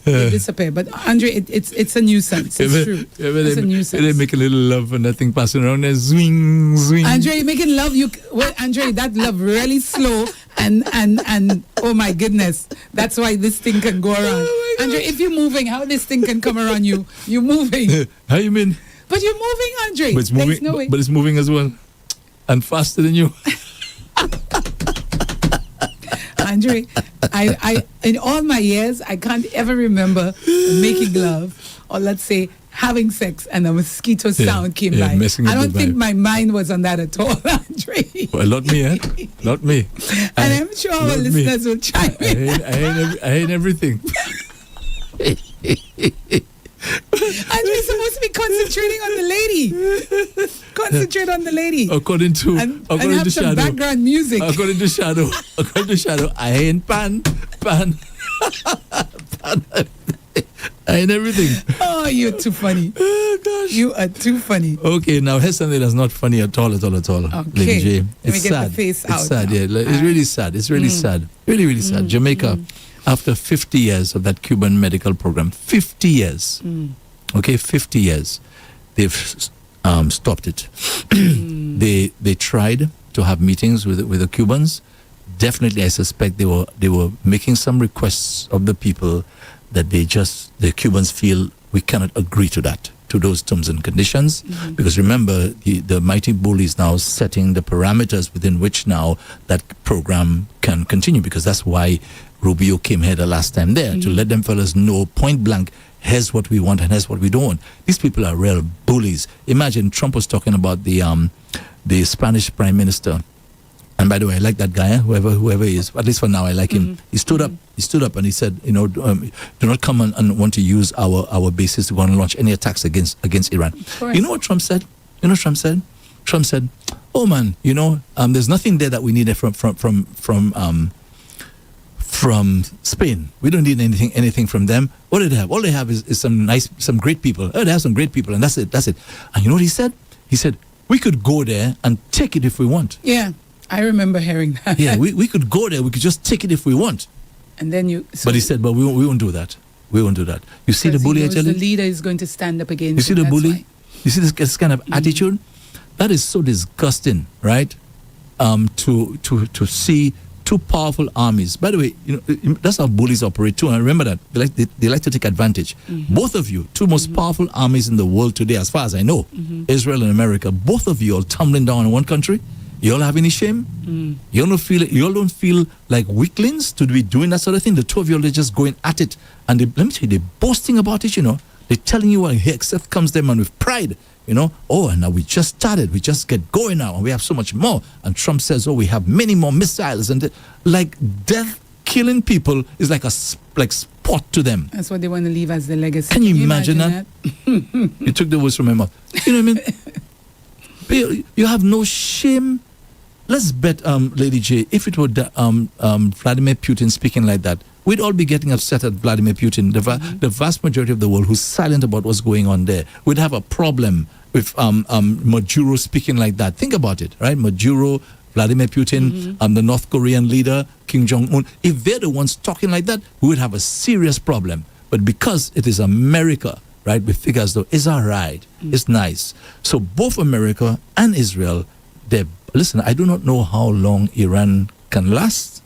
They disappear. But Andre, it's a nuisance. It's true. It's a nuisance. They make a little love and that thing passing around there. Swing. Andre, you're making love. Andre, that love really slow and oh my goodness, that's why this thing can go around. Andre, if you're moving, how this thing can come around you? You're moving. How you mean? But you're moving, Andre. But it's moving. There's no way. But it's moving as well, and faster than you. Andre, I in all my years, I can't ever remember making love, or let's say having sex, and a mosquito sound came by. I don't think my mind was on that at all, Andre. Well, not me, eh? Not me. And I'm sure our listeners will chime in. I hate everything. Andre's supposed to be concentrating on the lady. Concentrate on the lady. According to and have to some Shadow. background music. According to Shadow. I ain't pan. I ain't everything. Oh, you're too funny. Oh gosh. You are too funny. Okay, now here's something that's not funny at all. Okay. Lady J. Let me It's get sad. the face It's out sad, now. yeah. It's really sad. It's really sad. Really, really sad. Jamaica, after 50 years of that Cuban medical program, 50 years. Okay, 50 years. They've stopped it. They tried to have meetings with the Cubans. Definitely, I suspect they were making some requests of the people that the Cubans feel we cannot agree to that, to those terms and conditions. Because remember, the mighty bull is now setting the parameters within which now that program can continue, because that's why Rubio came here the last time there, to let them fellas know point blank, here's what we want and here's what we don't want. These people are real bullies. Imagine Trump was talking about the Spanish Prime Minister. And by the way, I like that guy, whoever he is. At least for now, I like him. He stood up and he said, do not come and want to use our bases to go and launch any attacks against Iran. You know what Trump said? Trump said, oh man, there's nothing there that we need from Spain. We don't need anything from them. What do they have? All they have is some great people. Oh, they have some great people, and that's it. And you know what he said? He said, we could go there and take it if we want. Yeah. I remember hearing that. Yeah, we could go there. We could just take it if we want. And then but he said, but we won't do that. We won't do that. You see the bully, I tell you? The leader is going to stand up against You see the bully? You see this kind of attitude? That is so disgusting, right? To see two powerful armies. By the way, that's how bullies operate too. And remember that they like to take advantage. Both of you, two most powerful armies in the world today, as far as I know, Israel and America. Both of you all tumbling down in one country. You all have any shame? You all don't feel like weaklings to be doing that sort of thing? The two of you all are just going at it. And let me tell you, they're boasting about it, They're telling you, here except comes them and with pride, Oh, and now we just started. We just get going now. And we have so much more. And Trump says, we have many more missiles. And like death, killing people is like sport to them. That's what they want to leave as the legacy. Can you imagine that? You took the words from my mouth. You know what I mean? You have no shame. Let's bet, Lady J, if it were Vladimir Putin speaking like that, we'd all be getting upset at Vladimir Putin, the vast majority of the world who's silent about what's going on there. We'd have a problem with Maduro speaking like that. Think about it, right? Maduro, Vladimir Putin, the North Korean leader, Kim Jong-un. If they're the ones talking like that, we would have a serious problem. But because it is America, right, we figure as though it's all right, it's nice. So both America and Israel, listen, I do not know how long Iran can last,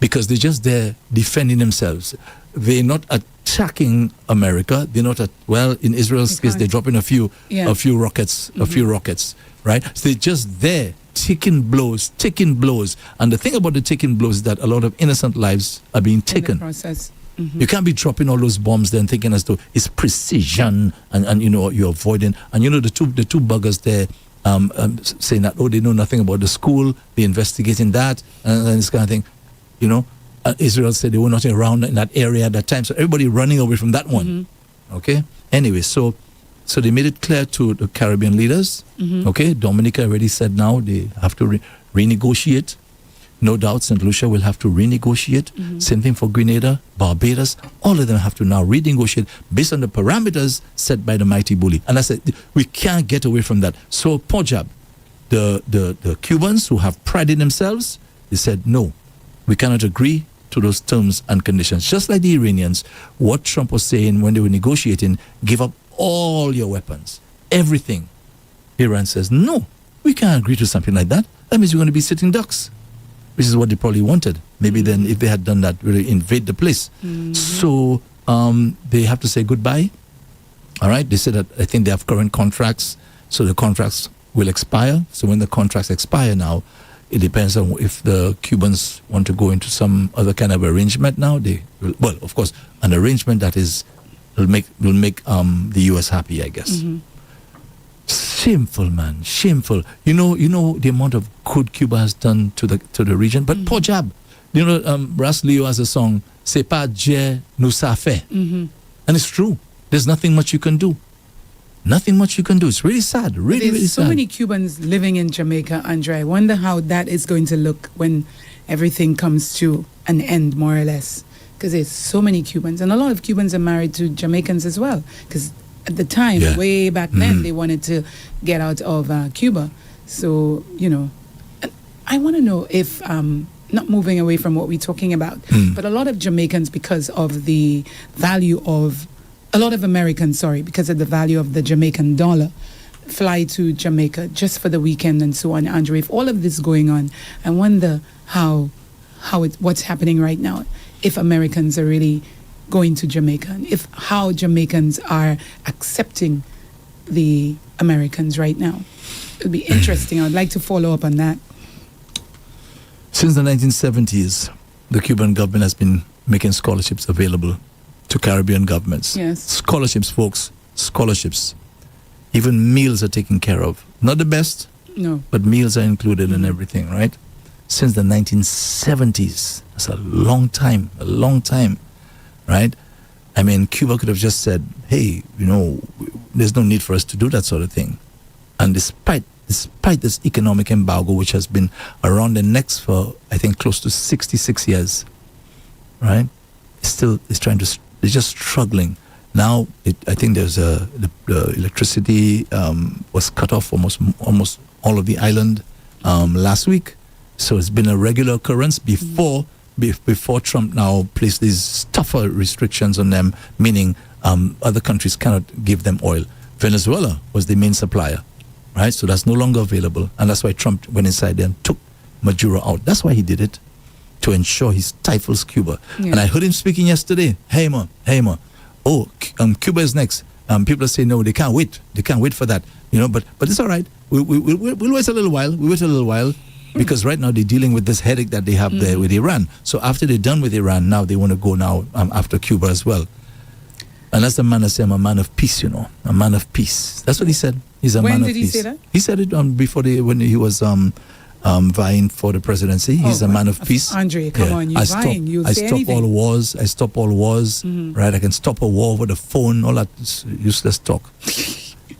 because they're just there defending themselves. They're not attacking America. They're not in Israel's case, they're dropping a few rockets, right? So they're just there taking blows. And the thing about the taking blows is that a lot of innocent lives are being taken. In the process. You can't be dropping all those bombs there and thinking as though it's precision and you're avoiding. And the two buggers there saying that, they know nothing about the school, they're investigating that, and this kind of thing. Israel said they were not around in that area at that time, so everybody running away from that one. Okay? Anyway, so they made it clear to the Caribbean leaders. Okay? Dominica already said now they have to renegotiate. No doubt St. Lucia will have to renegotiate. Same thing for Grenada, Barbados. All of them have to now renegotiate based on the parameters set by the mighty bully. And I said, we can't get away from that. So, Punjab, the Cubans who have prided themselves, they said, no, we cannot agree to those terms and conditions. Just like the Iranians, what Trump was saying when they were negotiating, give up all your weapons, everything. Iran says, no, we can't agree to something like that. That means we're going to be sitting ducks. which is what they probably wanted. Maybe then if they had done that, really invade the place. So they have to say goodbye. All right. They said that I think they have current contracts, so the contracts will expire. So when the contracts expire now, it depends on if the Cubans want to go into some other kind of arrangement now. They will, well, of course, an arrangement that will make the U.S. happy, I guess. Shameful, man, shameful. You know the amount of good Cuba has done to the region, but poor job. You know, Ras Leo has a song, "C'est pas Dieu nous a fait," and it's true. There's nothing much you can do. Nothing much you can do. It's really sad. Really, really sad. So many Cubans living in Jamaica, Andre. I wonder how that is going to look when everything comes to an end, more or less. Because there's so many Cubans. And a lot of Cubans are married to Jamaicans as well. Because at the time, way back then, they wanted to get out of Cuba. So, you know, I want to know if, not moving away from what we're talking about, but a lot of Jamaicans, because of the value of a lot of Americans, because of the value of the Jamaican dollar, fly to Jamaica just for the weekend and so on. Andre, if all of this going on, I wonder what's happening right now. If Americans are really going to Jamaica, and how Jamaicans are accepting the Americans right now. It would be interesting. I'd like to follow up on that. Since the 1970s, the Cuban government has been making scholarships available to Caribbean governments. Yes. Scholarships, folks. Scholarships. Even meals are taken care of. Not the best, no, but meals are included in everything, right? Since the 1970s. That's a long time, right? I mean, Cuba could have just said, hey, you know, there's no need for us to do that sort of thing. And despite this economic embargo, which has been around the necks for, I think, close to 66 years, right? They're just struggling. Now, I think there's the electricity was cut off almost all of the island last week. So it's been a regular occurrence before Trump now placed these tougher restrictions on them, meaning other countries cannot give them oil. Venezuela was the main supplier, right? So that's no longer available. And that's why Trump went inside there and took Maduro out. That's why he did it, to ensure he stifles Cuba. Yeah. And I heard him speaking yesterday. Hey, man. Oh, Cuba is next. People say, no, they can't wait. They can't wait for that. You know, but it's all right. We'll wait a little while. We'll wait a little while. Because right now they're dealing with this headache that they have there with Iran. So after they're done with Iran, now they want to go now after Cuba as well. And that's the man that said, I'm a man of peace, you know. A man of peace. That's what he said. He's a man of peace. When did he say that? He said it when he was vying for the presidency. He's a man of peace. Andre, come on, you're vying. You'll say anything. I stop all wars. Right? I can stop a war over the phone. All that useless talk.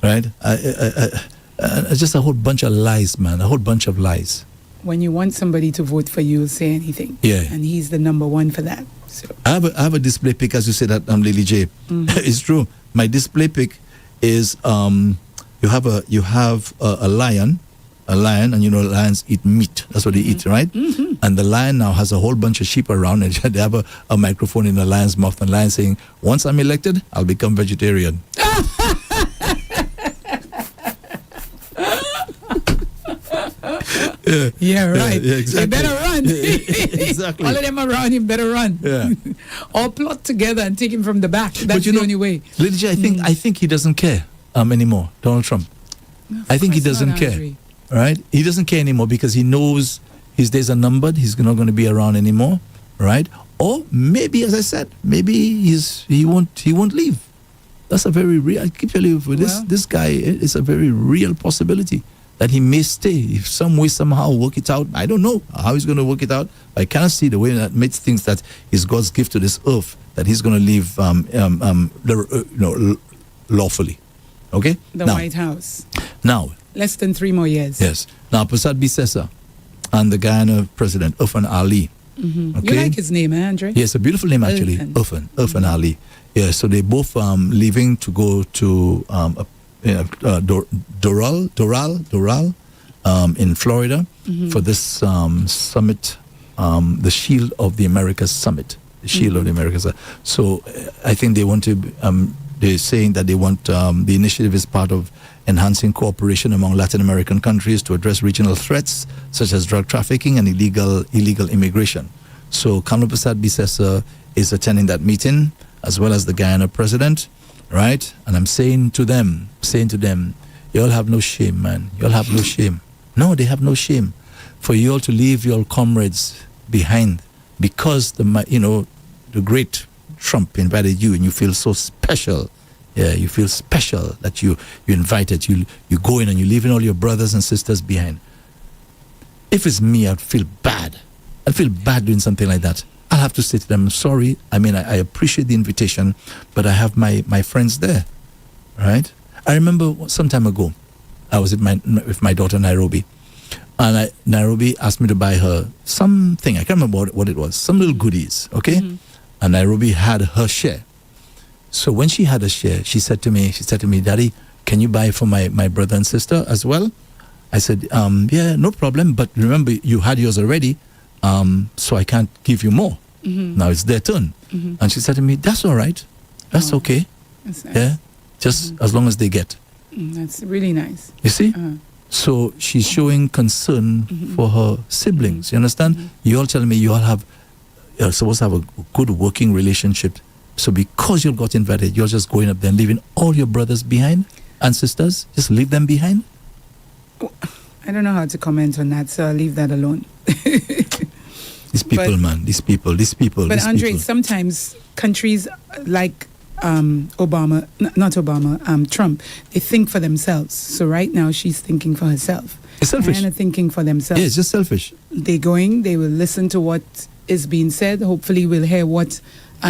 Right? It's just a whole bunch of lies, man. A whole bunch of lies. When you want somebody to vote for you, say anything. Yeah. And he's the number one for that. So I have a display pic, as you said, that Lily J. It's true. My display pic is you have a lion, and you know lions eat meat. That's what they eat, right? And the lion now has a whole bunch of sheep around, and they have a microphone in the lion's mouth, and the lion saying, "Once I'm elected, I'll become vegetarian." Yeah, right. Yeah, exactly. You better run. Exactly. All of them around him better run. Yeah. All plot together and take him from the back. That's the only way. Lady J, I think he doesn't care anymore, Donald Trump. I think he doesn't care. Right? He doesn't care anymore because he knows his days are numbered. He's not going to be around anymore. Right? Or maybe, as I said, maybe he won't leave. That's a very real. I keep telling you, for this guy, it's a very real possibility that he may stay, if some way, somehow work it out. I don't know how he's going to work it out. I cannot see the way that makes things that is God's gift to this earth, that he's going to live lawfully. Okay? The White House. Now. Less than 3 more years. Yes. Now, Prasad Bisesa and the Guyana president, Irfan Ali. Okay? You like his name, Andre? Yes, a beautiful name, actually. Irfan Ali. Yeah, so they both leaving to go to Doral in Florida for this summit, the Shield of the Americas Summit. The Shield of the Americas. So I think they want to They're saying that they want the initiative is part of enhancing cooperation among Latin American countries to address regional threats such as drug trafficking and illegal immigration. So Kamla Prasad Bisesa is attending that meeting, as well as the Guyana president, right? And I'm saying to them, you all have no shame, man. You all have no shame. No, they have no shame for you all to leave your comrades behind because the great Trump invited you and you feel so special. Yeah, you feel special that you invited. You go in and you're leaving all your brothers and sisters behind. If it's me, I'd feel bad. I'd feel bad doing something like that. I'll have to say to them, I'm sorry. I mean, I appreciate the invitation, but I have my friends there, right? I remember some time ago, I was with my daughter Nairobi, and Nairobi asked me to buy her something. I can't remember what it was, some little goodies, okay? Mm-hmm. And Nairobi had her share. So when she had a share, she said to me, Daddy, can you buy for my brother and sister as well? I said, yeah, no problem. But remember, you had yours already, so I can't give you more. Mm-hmm. Now it's their turn. Mm-hmm. And she said to me, that's all right. That's okay. That's nice. Yeah, just as long as they get. That's really nice. You see? So she's showing concern for her siblings. You understand? Mm-hmm. You all telling me you all you're supposed to have a good working relationship. So because you got invited, you're just going up there and leaving all your brothers behind and sisters? Just leave them behind? I don't know how to comment on that, so I'll leave that alone. These people, man. These people. But Andre, sometimes countries like Trump, they think for themselves. So right now she's thinking for herself. It's selfish. Guyana thinking for themselves. Yeah, it's just selfish. They will listen to what is being said. Hopefully we'll hear what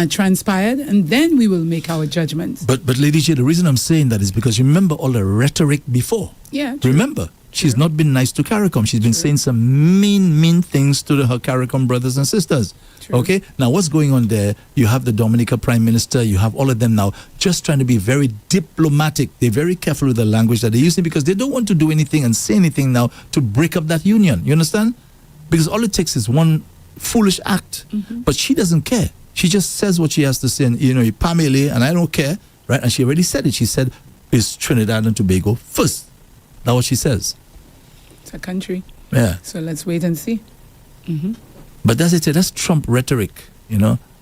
transpired, and then we will make our judgments. But Lady J, the reason I'm saying that is because you remember all the rhetoric before. Yeah. True. Remember, she's not been nice to CARICOM. She's been saying some mean things to her CARICOM brothers and sisters. True. Okay? Now, what's going on there? You have the Dominica Prime Minister. You have all of them now just trying to be very diplomatic. They're very careful with the language that they're using because they don't want to do anything and say anything now to break up that union. You understand? Because all it takes is one foolish act. Mm-hmm. But she doesn't care. She just says what she has to say, and Pamela, and I don't care, right? And she already said it. She said, "Is Trinidad and Tobago first?" That's what she says. It's a country. Yeah. So let's wait and see. Mm-hmm. But that's it. That's Trump rhetoric,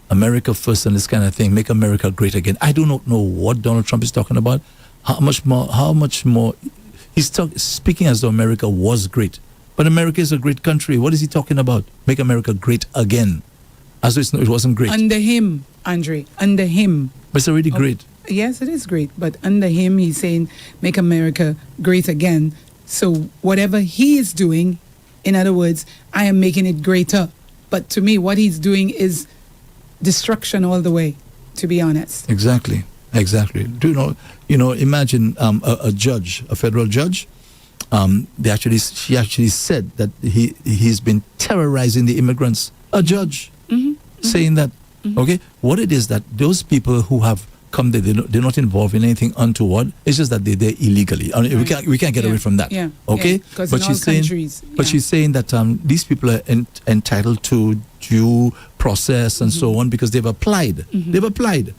America first and this kind of thing. Make America great again. I do not know what Donald Trump is talking about. How much more? He's speaking as though America was great, but America is a great country. What is he talking about? Make America great again. As though it wasn't great. Under him, Andre, under him. But it's already great. Yes, it is great. But under him, he's saying, make America great again. So whatever he is doing, in other words, I am making it greater. But to me, what he's doing is destruction all the way, to be honest. Exactly. Do you know, imagine a judge, a federal judge, she actually said that he's been terrorizing the immigrants. A judge. Saying that, okay, what it is that those people who have come there, they're not involved in anything untoward. It's just that they're there illegally. I mean, we can't get away from that. Yeah. Okay, because in all countries. But she's saying that these people are entitled to due process and so on because they've applied. They've applied.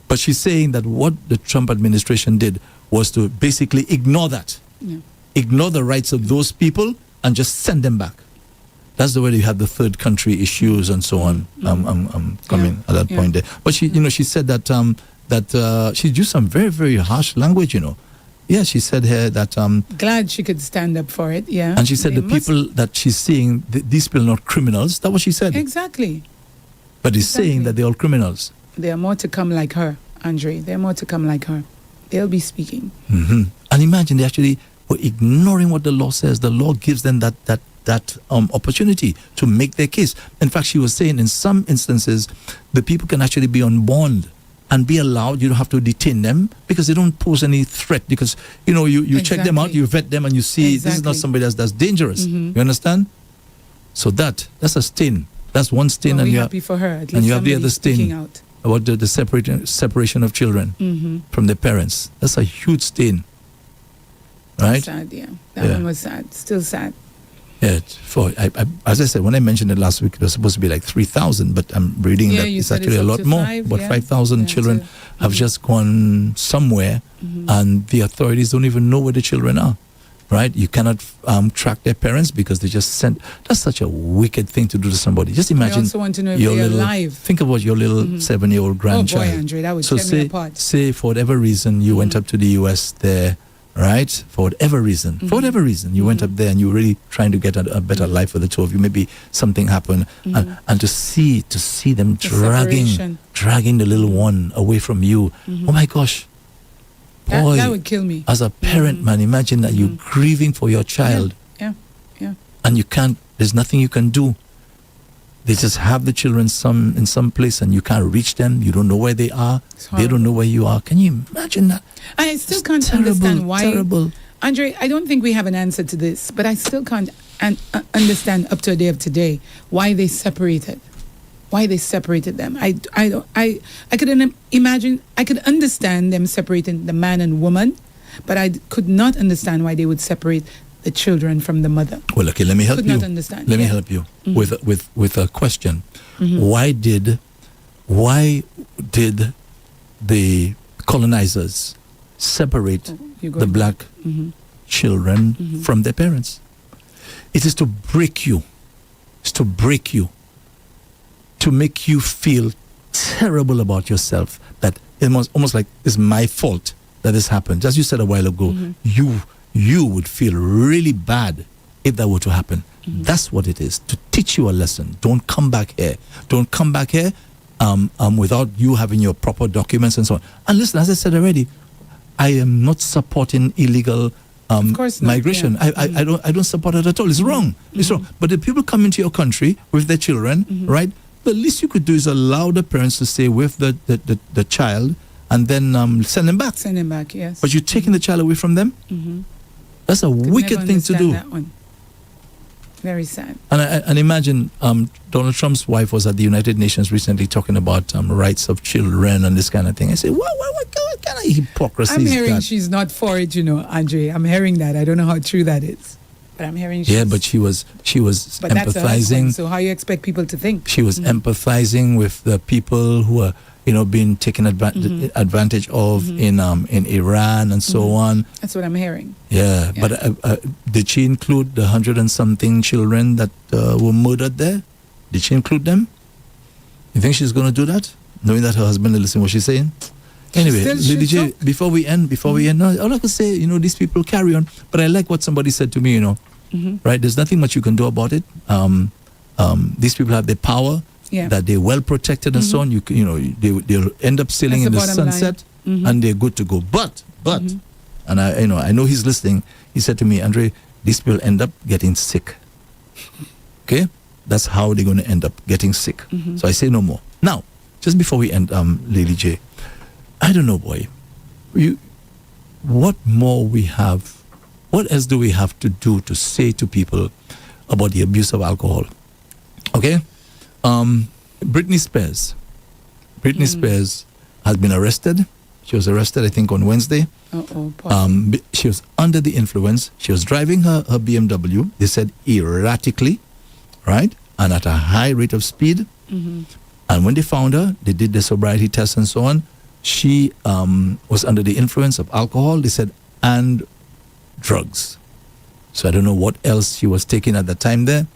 But she's saying that what the Trump administration did was to basically ignore that, ignore the rights of those people and just send them back. That's the way you have the third country issues and so on. I'm coming at that point there. But she, she said that she used some very, very harsh language. Yeah, she said here that. Glad she could stand up for it. Yeah. And she said people that she's seeing, these people are not criminals. That's what she said. Exactly. But he's saying that they're all criminals. There are more to come like her, Andre. There are more to come like her. They'll be speaking. Mm-hmm. And imagine they actually were ignoring what the law says. The law gives them that opportunity to make their case. In fact, she was saying in some instances, the people can actually be on bond and be allowed. You don't have to detain them because they don't pose any threat. Because you check them out, you vet them, and you see this is not somebody that's dangerous. You understand? So that's a stain. That's one stain, and we're happy for her. At least and you have the other stain out. About the separation of children from their parents. That's a huge stain, right? Sad, yeah. That one was sad. Still sad. Yeah, as I said, when I mentioned it last week, it was supposed to be like 3,000, but I'm reading that you it's said actually it's a up lot to more. 5, About yeah. 5,000 children have just gone somewhere, and the authorities don't even know where the children are. Right? You cannot track their parents because they just sent. That's such a wicked thing to do to somebody. Just imagine. I also want to know if your they're little, alive. Think about your little 7-year-old grandchild. Oh boy, Andre, that would so tear me apart. say for whatever reason you went up to the US there, right? For whatever reason, you went up there and you were really trying to get a better life for the two of you. Maybe something happened, and to see them dragging the little one away from you. Oh my gosh. Boy, that would kill me. As a parent, man, imagine that you're grieving for your child. Yeah. And you can't, there's nothing you can do. They just have the children in some place and you can't reach them. You don't know where they are. They don't know where you are. Can you imagine that? I still can't understand why. Terrible. Andre, I don't think we have an answer to this, but I still can't understand up to a day of today why they separated. Why they separated them. I could imagine, I could understand them separating the man and woman, but I could not understand why they would separate the children from the mother. Well, okay, let me help could you. Not understand. Let me help you with a question. Why did the colonizers separate the black children from their parents? It is to break you. It's to break you. To make you feel terrible about yourself, that it was almost like it's my fault that this happened. As you said a while ago, you would feel really bad if that were to happen. That's what it is, to teach you a lesson. Don't come back here. Don't come back here without you having your proper documents and so on. And listen, as I said already, I am not supporting illegal of course not, migration. yeah. I don't support it at all. It's wrong. It's wrong. But the people come into your country with their children, right? The least you could do is allow the parents to stay with the child and then send them back. Send them back, yes. But you're taking the child away from them? That's a wicked thing to do. That one. Very sad. And imagine Donald Trump's wife was at the United Nations recently talking about rights of children and this kind of thing. I say, what kind of hypocrisy I'm is hearing that? she's not for it, Andre. I'm hearing that. I don't know how true that is. But I'm hearing she's... Yeah, but she was but empathizing. That's her husband, so how you expect people to think? She was empathizing with the people who are, being taken advantage of in Iran and so on. That's what I'm hearing. Yeah. But did she include the 100 and something children that were murdered there? Did she include them? You think she's going to do that, knowing that her husband will listen to what she's saying? Anyway, Lady J, before we end, all I could say, these people carry on. But I like what somebody said to me, right? There's nothing much you can do about it. These people have their power, that they're well protected and so on. They'll end up sailing in the sunset, and they're good to go. But, and I know he's listening. He said to me, Andre, these people end up getting sick. Okay, that's how they're going to end up getting sick. So I say no more. Now, just before we end, Lady J, I don't know, boy. What more we have? What else do we have to do to say to people about the abuse of alcohol? Okay, Britney Spears. Britney Spears has been arrested. She was arrested, I think, on Wednesday. She was under the influence. She was driving her BMW. They said erratically, right, and at a high rate of speed. And when they found her, they did the sobriety test and so on. She was under the influence of alcohol, they said, and drugs. So I don't know what else she was taking at the time there.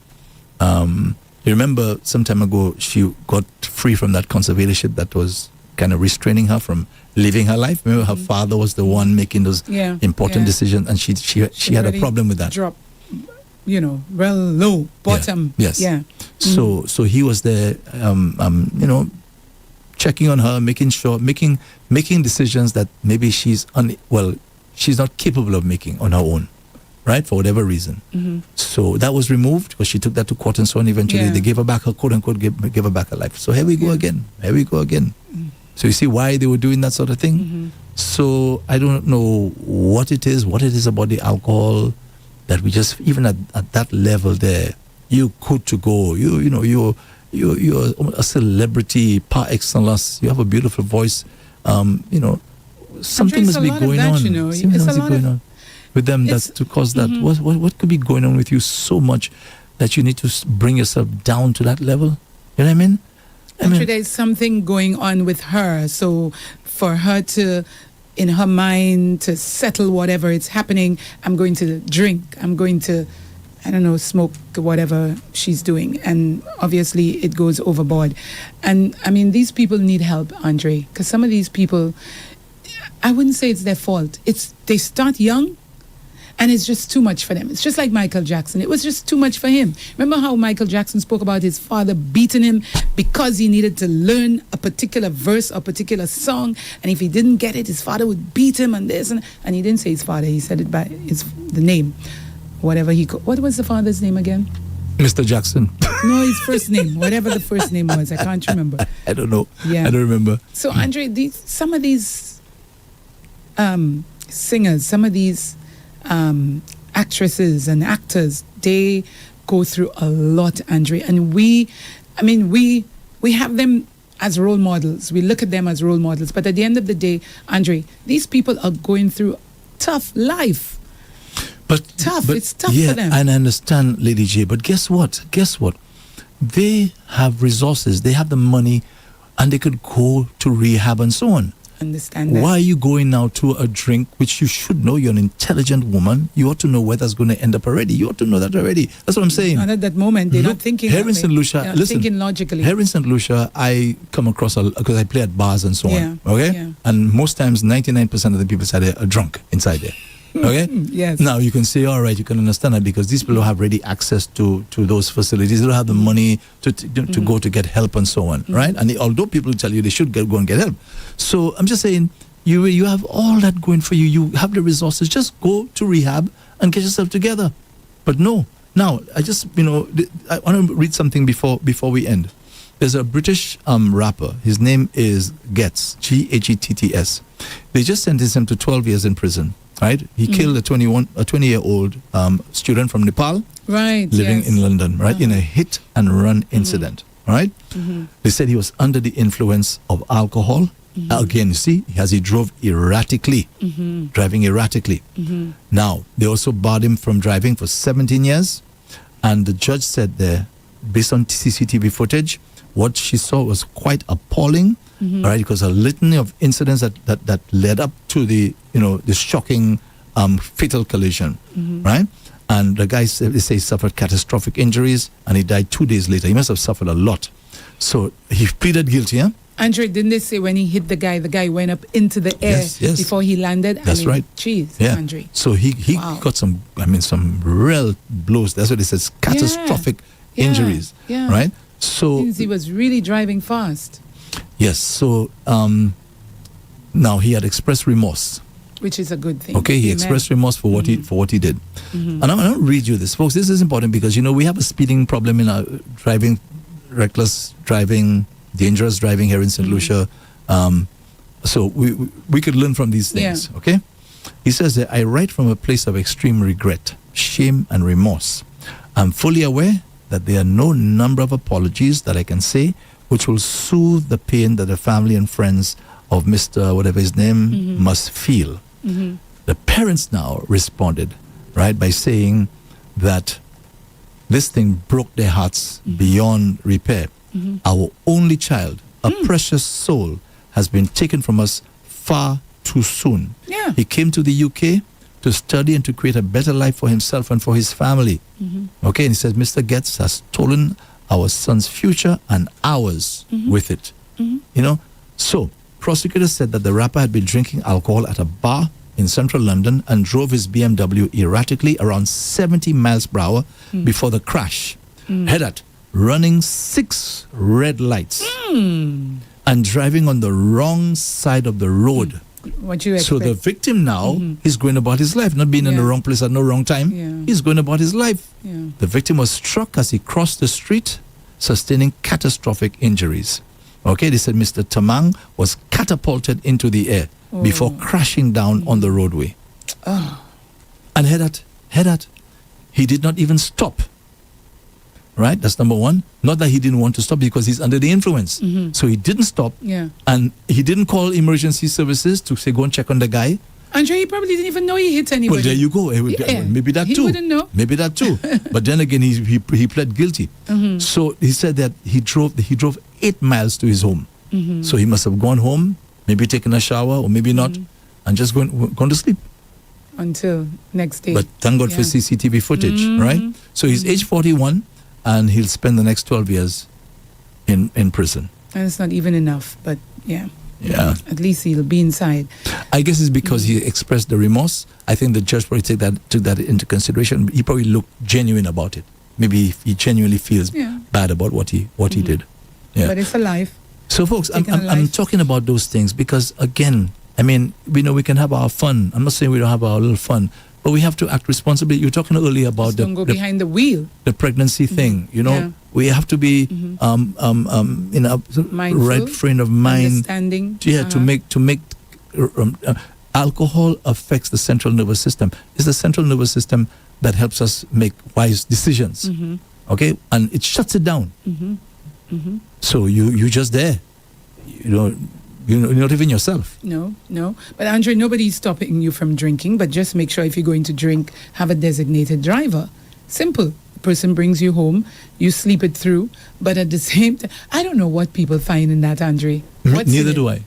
You remember some time ago, she got free from that conservatorship that was kind of restraining her from living her life. Remember, her father was the one making those important decisions, and she had a problem with that. Drop, well low, bottom. Yes. Yeah. So he was there, checking on her, making sure, making decisions that maybe she's not capable of making on her own, right? For whatever reason. So that was removed because she took that to court and so on. Eventually, they gave her back her quote unquote, gave her back her life. So here we go again. So you see why they were doing that sort of thing. So I don't know what it is about the alcohol that we just, even at that level there, you good to go. You're a celebrity par excellence. You have a beautiful voice. Something must be going on. It's a lot of with them It's- that's to cause that? What could be going on with you so much that you need to bring yourself down to that level? You know what I mean? Actually, there's something going on with her. So for her to, in her mind, to settle whatever is happening, I'm going to drink. I'm going to, I don't know, smoke whatever she's doing. And obviously it goes overboard. And I mean, these people need help, Andre, because some of these people, I wouldn't say it's their fault. They start young. And it's just too much for them. It's just like Michael Jackson. It was just too much for him. Remember how Michael Jackson spoke about his father beating him because he needed to learn a particular verse or a particular song. And if he didn't get it, his father would beat him and this. And he didn't say his father. He said it by the name. Whatever what was the father's name again? Mr. Jackson. No, his first name. Whatever the first name was. I can't remember. I don't know. Yeah. I don't remember. So, Andre, some of these singers, some of these actresses and actors, they go through a lot, Andre. And we have them as role models. We look at them as role models. But at the end of the day, Andre, these people are going through tough life. It's tough yeah, for them. And I understand, Lady J, but guess what? They have resources, they have the money, and they could go to rehab and so on. Understand that. Why are you going now to a drink which you should know? You're an intelligent woman. You ought to know where that's going to end up already. You ought to know that already. That's what I'm saying. Not at that moment. They're not thinking here that in way. St. Lucia, They're listen. thinking logically. Here in St. Lucia, I come across because I play at bars and so on. Okay? Yeah. And most times, 99% of the people inside there are drunk inside there. Okay? Yes. Now you can say, all right, you can understand that because these people don't have ready access to those facilities. They don't have the money to go to get help and so on, right? And although people tell you they should go and get help. So I'm just saying, you have all that going for you. You have the resources. Just go to rehab and get yourself together. But no. Now, I just, I want to read something before we end. There's a British rapper. His name is Getz, Getts. They just sentenced him to 12 years in prison. Right, he killed a 20-year-old student from Nepal, right, living yes. in London, right, in a hit and run incident. Right, they said he was under the influence of alcohol. Again, you see, he drove erratically, driving erratically. Now they also barred him from driving for 17 years, and the judge said there, based on CCTV footage, what she saw was quite appalling. Right, because a litany of incidents that led up to the shocking fatal collision, right? And the guy they say suffered catastrophic injuries, and he died 2 days later. He must have suffered a lot. So he pleaded guilty. Andre, didn't they say when he hit the guy went up into the air Yes. before he landed? That's right. Jeez, Yeah. Andre. So he got some real blows. That's what it says, catastrophic injuries. Yeah. Right. So Means he was really driving fast. yes. So now he had expressed remorse. Which is a good thing. Okay, he Amen. expressed remorse for what he did. And I'm going to read you this, folks. This is important because we have a speeding problem in our driving, reckless driving, dangerous driving here in St. Lucia. So we could learn from these things. Yeah. Okay, he says that I write from a place of extreme regret, shame, and remorse. I'm fully aware that there are no number of apologies that I can say which will soothe the pain that the family and friends of Mr. whatever his name must feel. The parents now responded, right, by saying that this thing broke their hearts beyond repair. Our only child, a precious soul, has been taken from us far too soon. Yeah. He came to the UK to study and to create a better life for himself and for his family. Okay, and he says Mr. Getz has stolen our son's future and ours with it. So prosecutors said that the rapper had been drinking alcohol at a bar in central London and drove his BMW erratically around 70 miles per hour before the crash. Head at running 6 red lights and driving on the wrong side of the road. What you expect? So the victim now is going about his life, not being in the wrong place at no wrong time. Yeah. He's going about his life. Yeah. The victim was struck as he crossed the street, sustaining catastrophic injuries. Okay, they said Mr. Tamang was catapulted into the air before crashing down on the roadway. And head at, he did not even stop. Right, that's number one. Not that he didn't want to stop because he's under the influence. So he didn't stop. Yeah. And he didn't call emergency services to say, go and check on the guy. Andre, he probably didn't even know he hit anybody. Well, there you go. Yeah. Maybe that He too. wouldn't know. Maybe that too. But then again, he pled guilty. So he said that he drove 8 miles to his home. So he must have gone home, maybe taken a shower or maybe not, and just gone to sleep. Until next day. But thank God for CCTV footage, right? So he's age 41, and he'll spend the next 12 years in prison. And it's not even enough, but yeah. Yeah. At least he'll be inside. I guess it's because he expressed the remorse. I think the judge probably took that into consideration. He probably looked genuine about it. Maybe he genuinely feels bad about what he did. Yeah. But it's a life. So, folks, I'm talking about those things because, again, I mean, we know we can have our fun. I'm not saying we don't have our little fun, but we have to act responsibly. You were talking earlier about Just don't go behind the wheel. the pregnancy thing. You know, we have to be in a Mindful, right frame of mind. Understanding. Yeah, to make alcohol affects the central nervous system. It's the central nervous system that helps us make wise decisions. Okay, and it shuts it down. So you just there. You're not even yourself. No. But Andre, nobody's stopping you from drinking, but just make sure if you're going to drink, have a designated driver. Simple. The person brings you home, you sleep it through, but at the same time, I don't know what people find in that, Andre. Neither do I.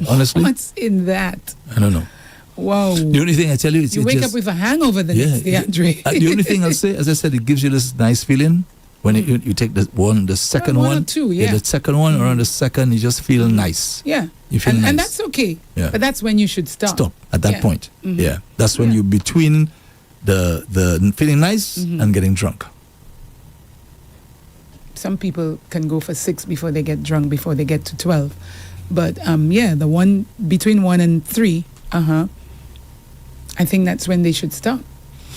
Honestly. What's in that? I don't know. Wow. The only thing I tell you is you wake up with a hangover the next day, Andre. The only thing I'll say, as I said, it gives you this nice feeling. When you take the second one one, or two, the second one, or on the second, you just feel nice. Yeah. You feel nice. And that's okay. Yeah. But that's when you should stop. Stop at that point. Yeah. That's when you're between the feeling nice and getting drunk. Some people can go for 6 before they get drunk, before they get to 12. But the one between 1 and 3, I think that's when they should stop.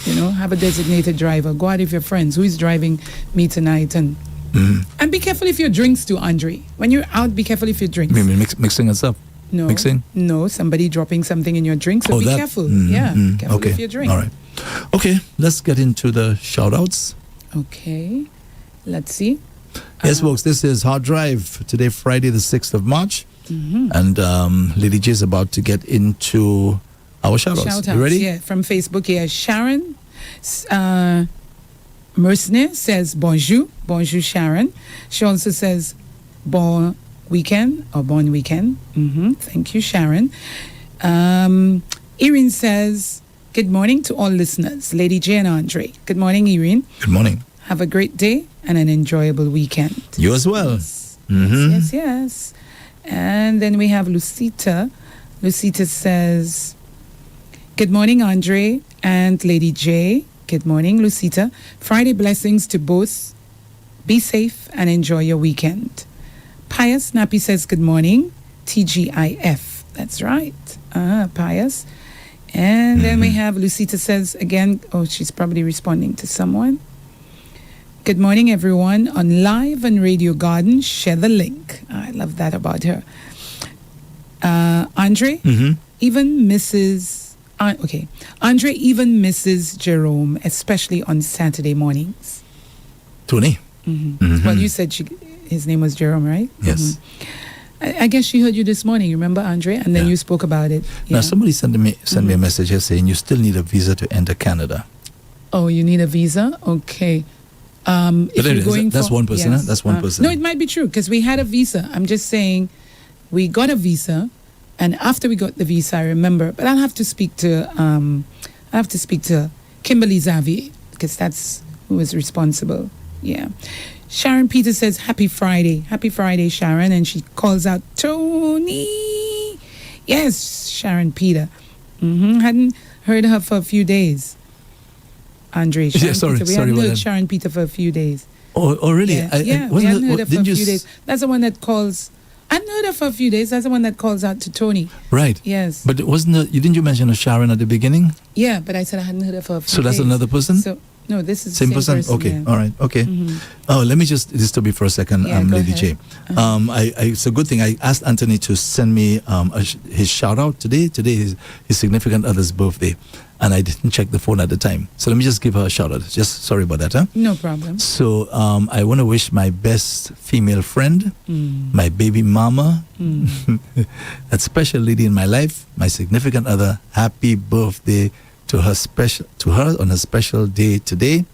Have a designated driver. Go out with your friends. Who is driving me tonight? And be careful if your drinks too, Andre. When you're out, be careful if your drinks. Maybe mixing us up. No. Mixing? No, somebody dropping something in your drink. So be careful. Careful if your drink. All right. Okay, let's get into the shout-outs. Okay. Let's see. Yes, folks, this is Harddrive. Today, Friday, the 6th of March. And Lady J is about to get into our shout-outs. You ready? Yeah, from Facebook here. Sharon Mercenaire says bonjour. Bonjour, Sharon. She also says bon weekend or bon weekend. Thank you, Sharon. Irene says good morning to all listeners. Lady J and Andre. Good morning, Irene. Good morning. Have a great day and an enjoyable weekend. You as well. Yes. And then we have Lucita. Lucita says, good morning, Andre and Lady J. Good morning, Lucita. Friday blessings to both. Be safe and enjoy your weekend. Pius Nappy says, good morning. TGIF. That's right. Pius. And then we have Lucita says again, she's probably responding to someone. Good morning, everyone. On Live and Radio Garden, share the link. I love that about her. Andre, even Mrs. Andre even misses Jerome, especially on Saturday mornings. Tony. Well, you said his name was Jerome, right? Yes. I guess she heard you this morning, remember, Andre? And then you spoke about it. Now, somebody sent me a message here saying you still need a visa to enter Canada. Oh, you need a visa? Okay. If you're going that's one person. yes. That's one person. No, it might be true because we had a visa. I'm just saying we got a visa, and after we got the visa, I remember. But I'll have to speak to Kimberly Xavier because that's who was responsible. Yeah. Sharon Peter says happy Friday, Sharon, and she calls out Tony. Yes, Sharon Peter. Hadn't heard her for a few days. Andre, Sharon Peter. We haven't heard Sharon Peter for a few days. Oh, really? Yeah, we haven't heard her for a few days. That's the one that calls. I hadn't heard her for a few days. That's the one that calls out to Tony. Right. Yes. But didn't you mention a Sharon at the beginning? Yeah, but I said I hadn't heard her for a few days. So that's another person? No, this is same the same person. Okay, yeah. All right, okay. Oh, let me just disturb you for a second, Lady J. It's a good thing. I asked Anthony to send me his shout out today. Today is his significant other's birthday, and I didn't check the phone at the time. So let me just give her a shout out. Just sorry about that, huh? No problem. So I want to wish my best female friend, my baby mama, that special lady in my life, my significant other, happy birthday to her on a special day today.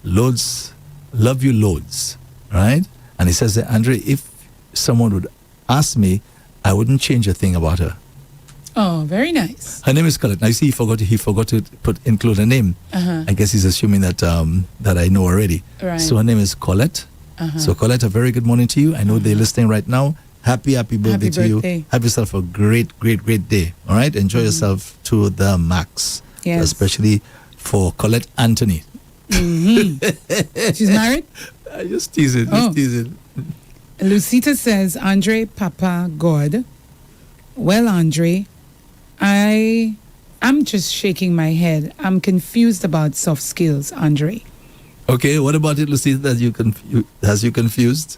Loads, love you loads, right? And he says that, Andre, if someone would ask me, I wouldn't change a thing about her. Oh, very nice. Her name is Colette. Now you see, he forgot to include a name. I guess he's assuming that that I know already. Right. So her name is Colette. So Colette, a very good morning to you. I know they're listening right now. Happy birthday to you. Have yourself a great day. All right, enjoy yourself to the max. Yes. Especially for Colette Anthony. She's married? I just tease it. Lucita says, Andre, Papa, God. Well, Andre, I'm just shaking my head. I'm confused about soft skills, Andre. Okay, what about it, Lucita, has you confused?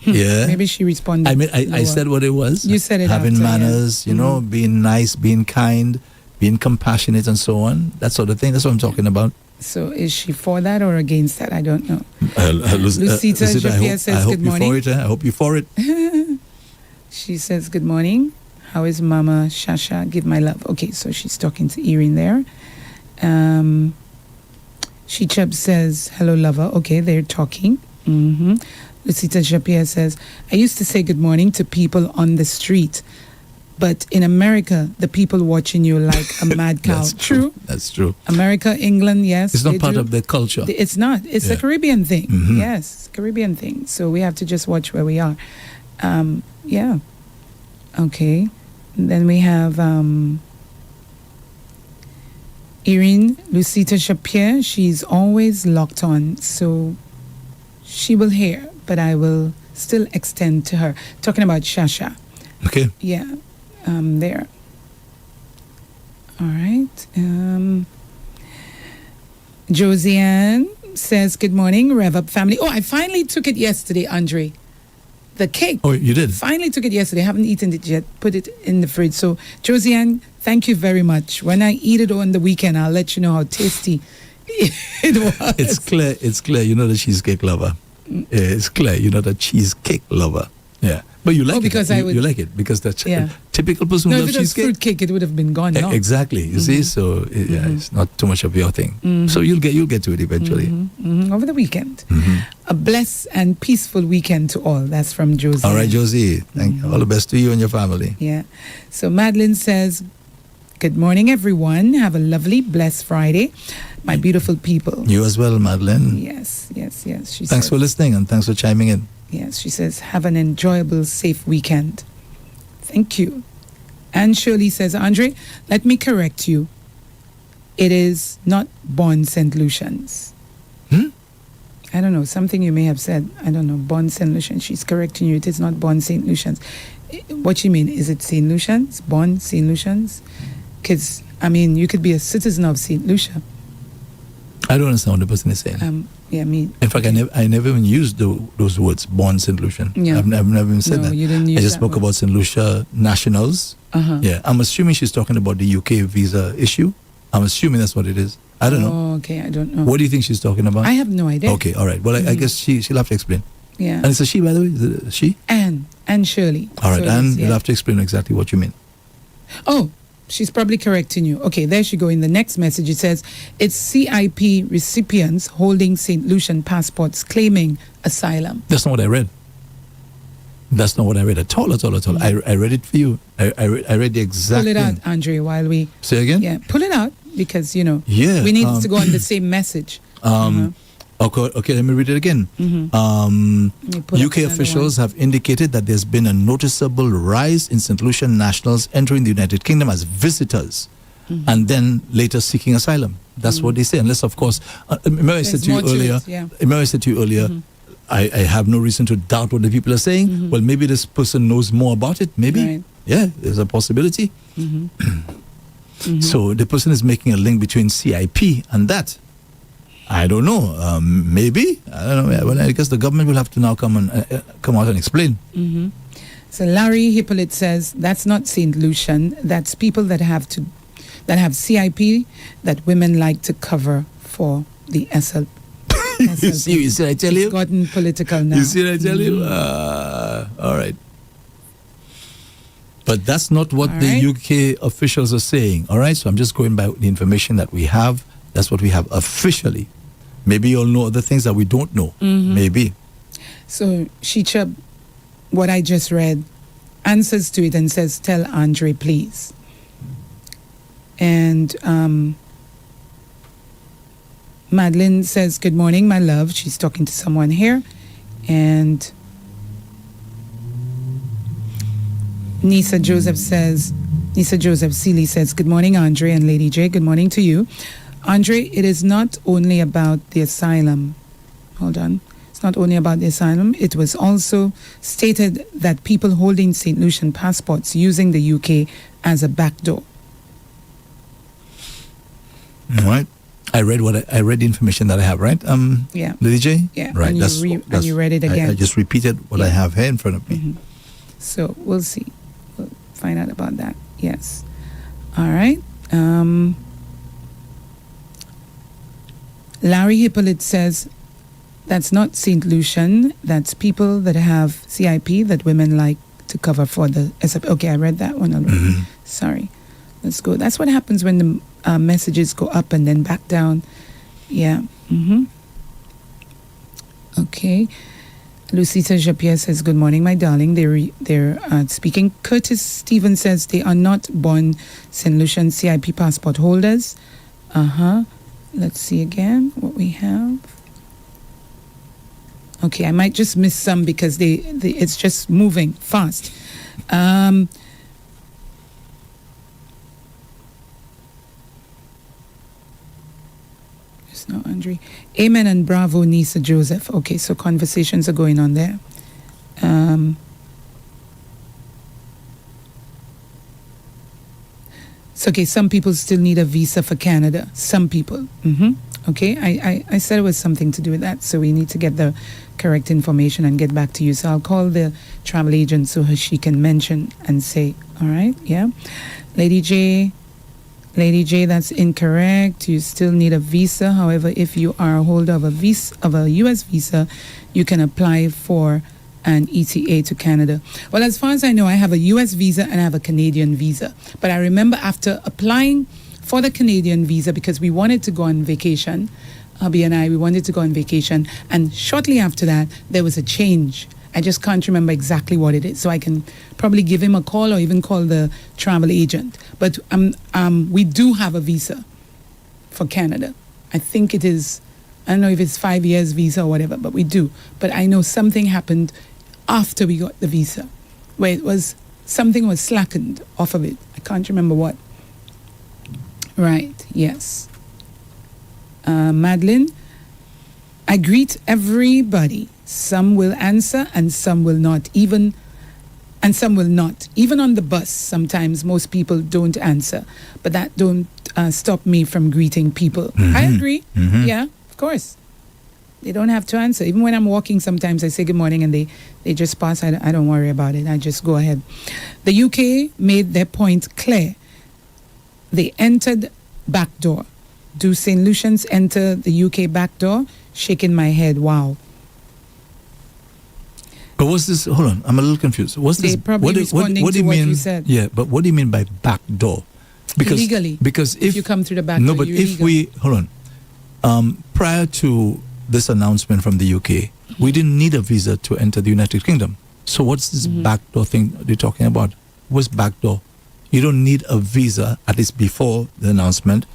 Yeah. Maybe she responded. I mean, I said what it was. You said it having after, manners, you know, being nice, being kind, being compassionate and so on. That sort of thing. That's what I'm talking about. So is she for that or against that? I don't know. Lucita Japia says, good morning. I hope you're for it. She says, good morning. How is Mama Shasha? Give my love. Okay, so she's talking to Erin there. She Chubb says, hello, lover. Okay, they're talking. Lucita Japia says, I used to say good morning to people on the street. But in America, the people watching you like a mad cow. That's true. America, England, yes. It's not part of their culture. It's not. It's a Caribbean thing. Yes, Caribbean thing. So we have to just watch where we are. Yeah. Okay. And then we have Irene Lucita Shapir. She's always locked on. So she will hear, but I will still extend to her. Talking about Shasha. Okay. Yeah. There. All right. Josiane says, good morning, REV-UP family. Oh, I finally took it yesterday, Andre. The cake. Oh, you did? Finally took it yesterday. I haven't eaten it yet. Put it in the fridge. So, Josiane, thank you very much. When I eat it on the weekend, I'll let you know how tasty it was. It's clear. You know the cheesecake lover. Yeah, it's clear. You know the cheesecake lover. Yeah. But you like because it. You like it because that's typical person who loves cheesecake. If it was fruitcake, it would have been gone now. Exactly. You see, so it's not too much of your thing. So you'll get to it eventually. Over the weekend. A blessed and peaceful weekend to all. That's from Josie. All right, Josie. Thank you. All the best to you and your family. Yeah. So Madeline says, good morning, everyone. Have a lovely, blessed Friday. My beautiful people. You as well, Madeline. Yes. Thanks for listening and thanks for chiming in. Yes, she says, have an enjoyable, safe weekend. Thank you. And Shirley says, Andre, let me correct you. It is not Bon St. Lucian's. I don't know, something you may have said. I don't know, Bon St. Lucian. She's correcting you. It is not Bon St. Lucian's. What you mean? Is it St. Lucian's? Bon St. Lucian's? Because, I mean, you could be a citizen of St. Lucia. I don't understand what the person is saying. Yeah, me. In fact, I never even used those words, born St. Lucian. Yeah. I've never even said that. You didn't use I just that spoke word. about St. Lucia nationals. Yeah, I'm assuming she's talking about the UK visa issue. I'm assuming that's what it is. I don't know. Oh, okay, I don't know. What do you think she's talking about? I have no idea. Okay, all right. Well, I guess she'll have to explain. Yeah. And it's a she, by the way? Is it a she? Anne Shirley. All right, So Anne, it's, you'll have to explain exactly what you mean. Oh, she's probably correcting you. Okay, there she go. In the next message, it says, it's CIP recipients holding St. Lucian passports claiming asylum. That's not what I read. That's not what I read at all. I read it for you. I read the exact Pull it thing. out, Andre, while we... Say again? Yeah, pull it out because, Yeah, we need to go on the same message. Okay, let me read it again. UK officials have indicated that there's been a noticeable rise in St. Lucian nationals entering the United Kingdom as visitors and then later seeking asylum. That's what they say. Unless, of course, remember I said to you earlier, I have no reason to doubt what the people are saying. Well, maybe this person knows more about it. Maybe. Right. Yeah, there's a possibility. So the person is making a link between CIP and that. I don't know. Maybe. I don't know. Well, I guess the government will have to now come out and explain. So Larry Hippolyte says, that's not St. Lucian. That's people that have to that have CIP that women like to cover for the SL. You see, I tell you? It's gotten political now. You see what I tell you? All right. But that's not what All the right. UK officials are saying. All right, so I'm just going by the information that we have. That's what we have officially. Maybe you'll know other things that we don't know. Maybe. So, Shicha, what I just read, answers to it and says, tell Andre, please. And Madeline says, good morning, my love. She's talking to someone here. And Nisa Joseph Seeley says, good morning, Andre and Lady J. Good morning to you. Andre, it is not only about the asylum. Hold on. It's not only about the asylum. It was also stated that people holding St. Lucian passports using the UK as a backdoor. All right. I read the information that I have, right? Yeah. Lady J? Yeah. Right. And you read it again. I just repeated what I have here in front of me. Mm-hmm. So we'll see. We'll find out about that. Yes. All right. Larry Hippolyte says, that's not St. Lucian. That's people that have CIP that women like to cover for the... Okay, I read that one already. Sorry. Let's go. That's what happens when the messages go up and then back down. Yeah. Okay. Lucita Japierre says, good morning, my darling. They're speaking. Curtis Stevens says they are not born St. Lucian CIP passport holders. Let's see again what we have. Okay, I might just miss some because it's just moving fast. It's not Andre. Amen and bravo, Nisa Joseph. Okay, so conversations are going on there. So, okay, some people still need a visa for Canada. Some people. Okay, I said it was something to do with that. So we need to get the correct information and get back to you. So I'll call the travel agent so she can mention and say, all right, yeah. Lady J, that's incorrect. You still need a visa. However, if you are a holder of a U.S. visa, you can apply for an ETA to Canada. Well, as far as I know, I have a U.S. visa and I have a Canadian visa. But I remember after applying for the Canadian visa, because we wanted to go on vacation, hubby and I, we wanted to go on vacation. And shortly after that, there was a change. I just can't remember exactly what it is. So I can probably give him a call or even call the travel agent. But we do have a visa for Canada. I think it is, I don't know if it's 5 years visa or whatever, but we do. But I know something happened after we got the visa, where something was slackened off of it. I can't remember what. Right, yes. Madeline, I greet everybody. Some will answer and some will not. Even on the bus, sometimes most people don't answer. But that don't stop me from greeting people. I agree. Yeah, of course. They don't have to answer. Even when I'm walking, sometimes I say good morning and they just pass. I don't worry about it. I just go ahead. The UK made their point clear. They entered back door. Do St. Lucians enter the UK back door? Shaking my head. Wow. But what's this? Hold on, I'm a little confused. What's this? They probably responding what do to you what mean? you said. Yeah, but what do you mean by back door? Illegally. Because if you come through the back no, door, but you're if illegal. hold on, prior to this announcement from the UK, we didn't need a visa to enter the United Kingdom. So what's this back door thing they're talking about? What's back door? You don't need a visa, at least before the announcement,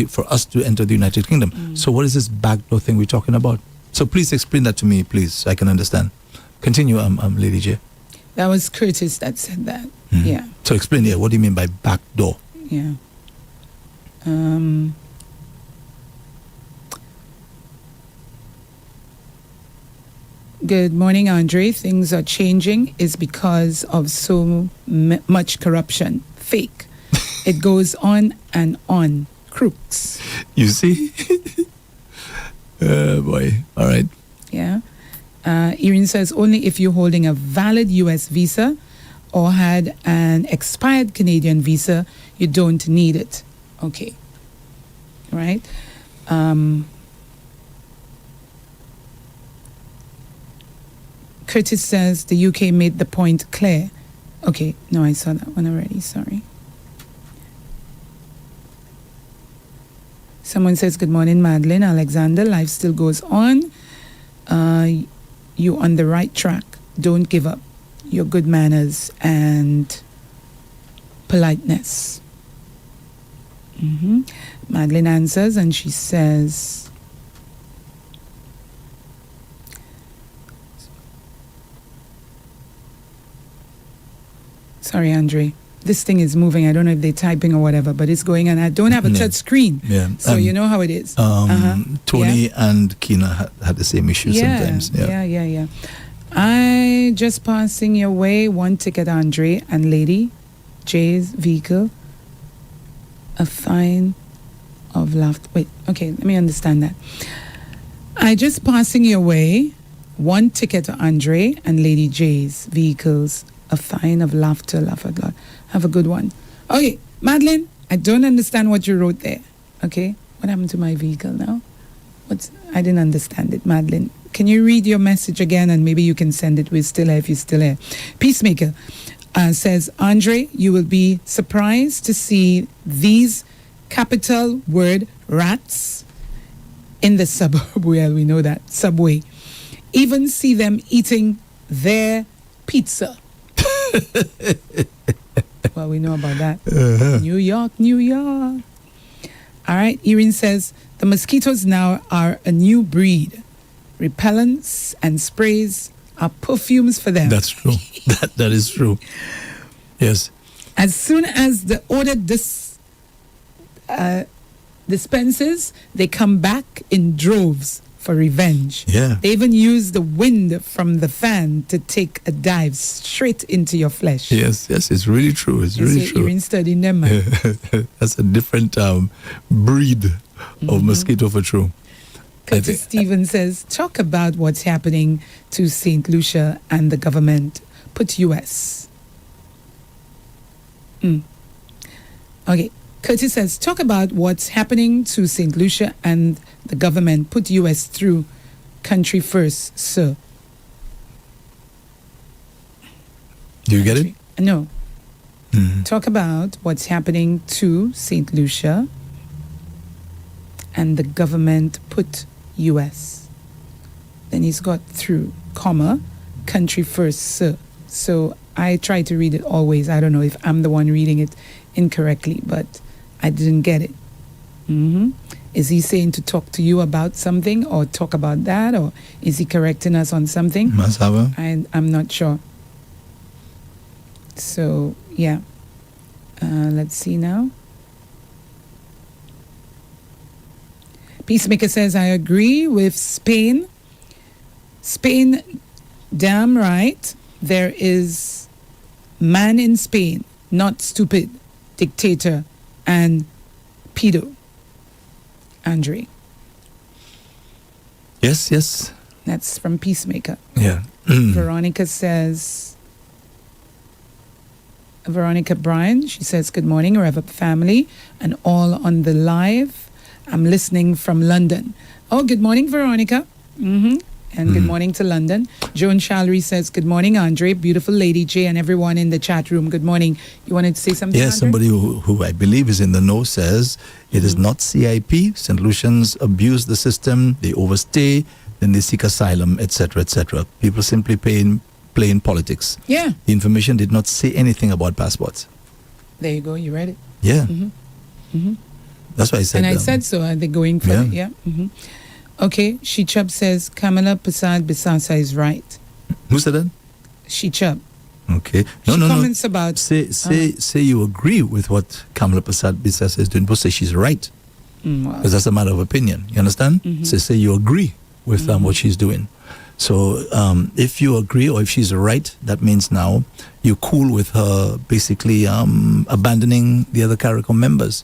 for us to enter the United Kingdom. So what is this back door thing we're talking about? So please explain that to me, please, so I can understand. Continue, Lady J. That was Curtis that said that. Yeah. So explain what do you mean by back door? Yeah. Good morning, Andre. Things are changing is because of so much corruption. Fake. It goes on and on. Crooks. You see? Boy. All right. Yeah. Irene says, only if you're holding a valid U.S. visa or had an expired Canadian visa, you don't need it. Okay. Right? Curtis says the UK made the point clear. Okay, no, I saw that one already, sorry. Someone says, good morning, Madeline. Alexander, life still goes on. You on the right track. Don't give up. Your good manners and politeness. Madeline answers and she says, sorry, Andre. This thing is moving. I don't know if they're typing or whatever, but it's going and I don't have a touch screen. Yeah. So you know how it is. Tony and Kina had the same issue sometimes. Yeah. I just passing your way. 1 ticket, Andre and Lady J's vehicle. A fine of laughter. Wait, okay, let me understand that. I just passing your way. 1 ticket to Andre and Lady J's vehicles. A fine of laughter, laugh out loud. Have a good one. Okay, Madeline, I don't understand what you wrote there. Okay, what happened to my vehicle now? I didn't understand it, Madeline. Can you read your message again and maybe you can send it? We're still here if you're still here. Peacemaker says, Andre, you will be surprised to see these capital word rats in the suburb. Well, we know that. Subway. Even see them eating their pizza. Well, we know about that. New York. All right. Irene says, the mosquitoes now are a new breed. Repellents and sprays are perfumes for them. That's true. That is true. Yes. As soon as the order dispenses, they come back in droves for revenge. Yeah. They even use the wind from the fan to take a dive straight into your flesh. Yes, it's really true. It's really true. You're in studying them, man. That's a different breed of mosquito for true. Curtis Stevens says, talk about what's happening to St. Lucia and the government. Put U.S. Okay. Curtis says, talk about what's happening to St. Lucia and the government. Put U.S. through. Country first, sir. Do you get it? No. Talk about what's happening to St. Lucia and the government. Put U.S. Then he's got through, comma, country first, sir. So I try to read it always. I don't know if I'm the one reading it incorrectly, but I didn't get it. Is he saying to talk to you about something or talk about that, or is he correcting us on something? Masaba. I'm not sure. So, yeah. Let's see now. Peacemaker says, I agree with Spain. Spain, damn right. There is man in Spain, not stupid, dictator, and pedo. Andre. Yes. That's from Peacemaker. Yeah. Veronica says, Veronica Bryan, she says, good morning, REV-UP family, and all on the live. I'm listening from London. Oh, good morning, Veronica. And good morning to London. Joan Shallery says, good morning, Andre, beautiful Lady J, and everyone in the chat room. Good morning. You wanted to say something, Yes, Andre? somebody who I believe is in the know says, it is not CIP. St. Lucians abuse the system, they overstay, then they seek asylum, etc., etc. People simply playing politics. Yeah. The information did not say anything about passports. There you go. You read it. Yeah. That's why I said And I said so. Are they going for it? Yeah. Okay. Shichub says Kamala Prasad-Bisasa is right. Who said that? Shichub. Okay. She comments about... Say you agree with what Kamala Prasad-Bisasa is doing, but say she's right. Because that's a matter of opinion. You understand? Say you agree with what she's doing. So if you agree or if she's right, that means now you're cool with her basically abandoning the other CARICOM members.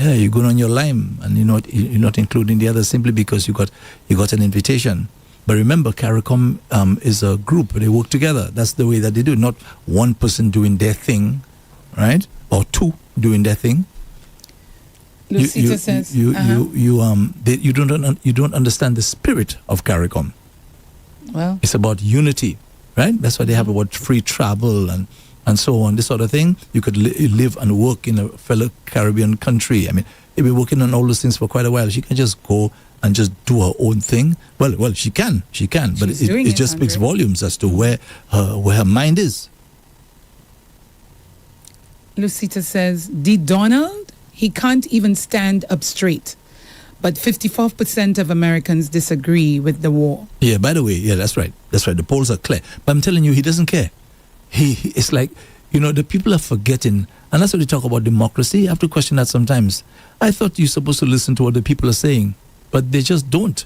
Yeah, you're going on your lime and you're not including the others simply because you got an invitation. But remember, CARICOM is a group. They work together. That's the way that they do. Not one person doing their thing, right? Or two doing their thing. Lucita says, you don't understand the spirit of CARICOM. well, It's about unity, right? That's why they have about free travel and so on, this sort of thing. You could live and work in a fellow Caribbean country. I mean, they've been working on all those things for quite a while. She can just go and just do her own thing. Well, she can, but She's doing it it, just speaks Andre. volumes as to where her mind is. Lucita says, D. Donald, he can't even stand up straight. But 54% of Americans disagree with the war. Yeah, by the way, yeah, that's right. The polls are clear. But I'm telling you, he doesn't care. It's like, the people are forgetting. And that's what they talk about democracy. I have to question that sometimes. I thought you're supposed to listen to what the people are saying, but they just don't.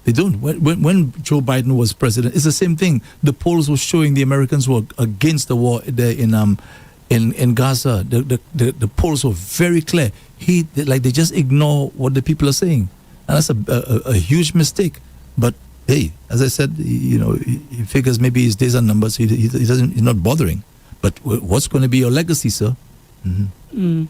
They don't. When Joe Biden was president, it's the same thing. The polls were showing the Americans were against the war there in Gaza. The polls were very clear. They just ignore what the people are saying, and that's a huge mistake. But hey, as I said, he figures maybe his days are numbered, so he's not bothering. But what's going to be your legacy, sir? Mm-hmm.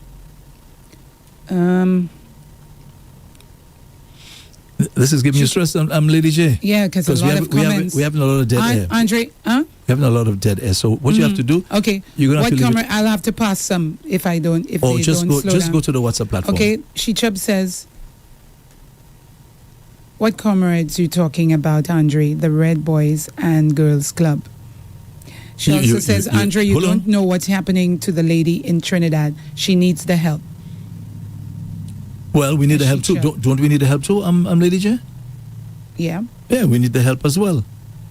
This is giving you stress, Lady J. Yeah, because a lot of comments. We having a lot of dead air. Andre, huh? We having a lot of dead air. So what you have to do? Okay. You're gonna have to leave it. I'll have to pass some if I don't. If they just don't go. slow Just down. go to the WhatsApp platform. Okay. Shechub says, "What comrades you talking about, Andre? The Red Boys and Girls Club." She also says, Andre, you don't know what's happening to the lady in Trinidad. She needs the help. Well, we need the help too. Don't we need the help too, Lady J? Yeah. Yeah, we need the help as well.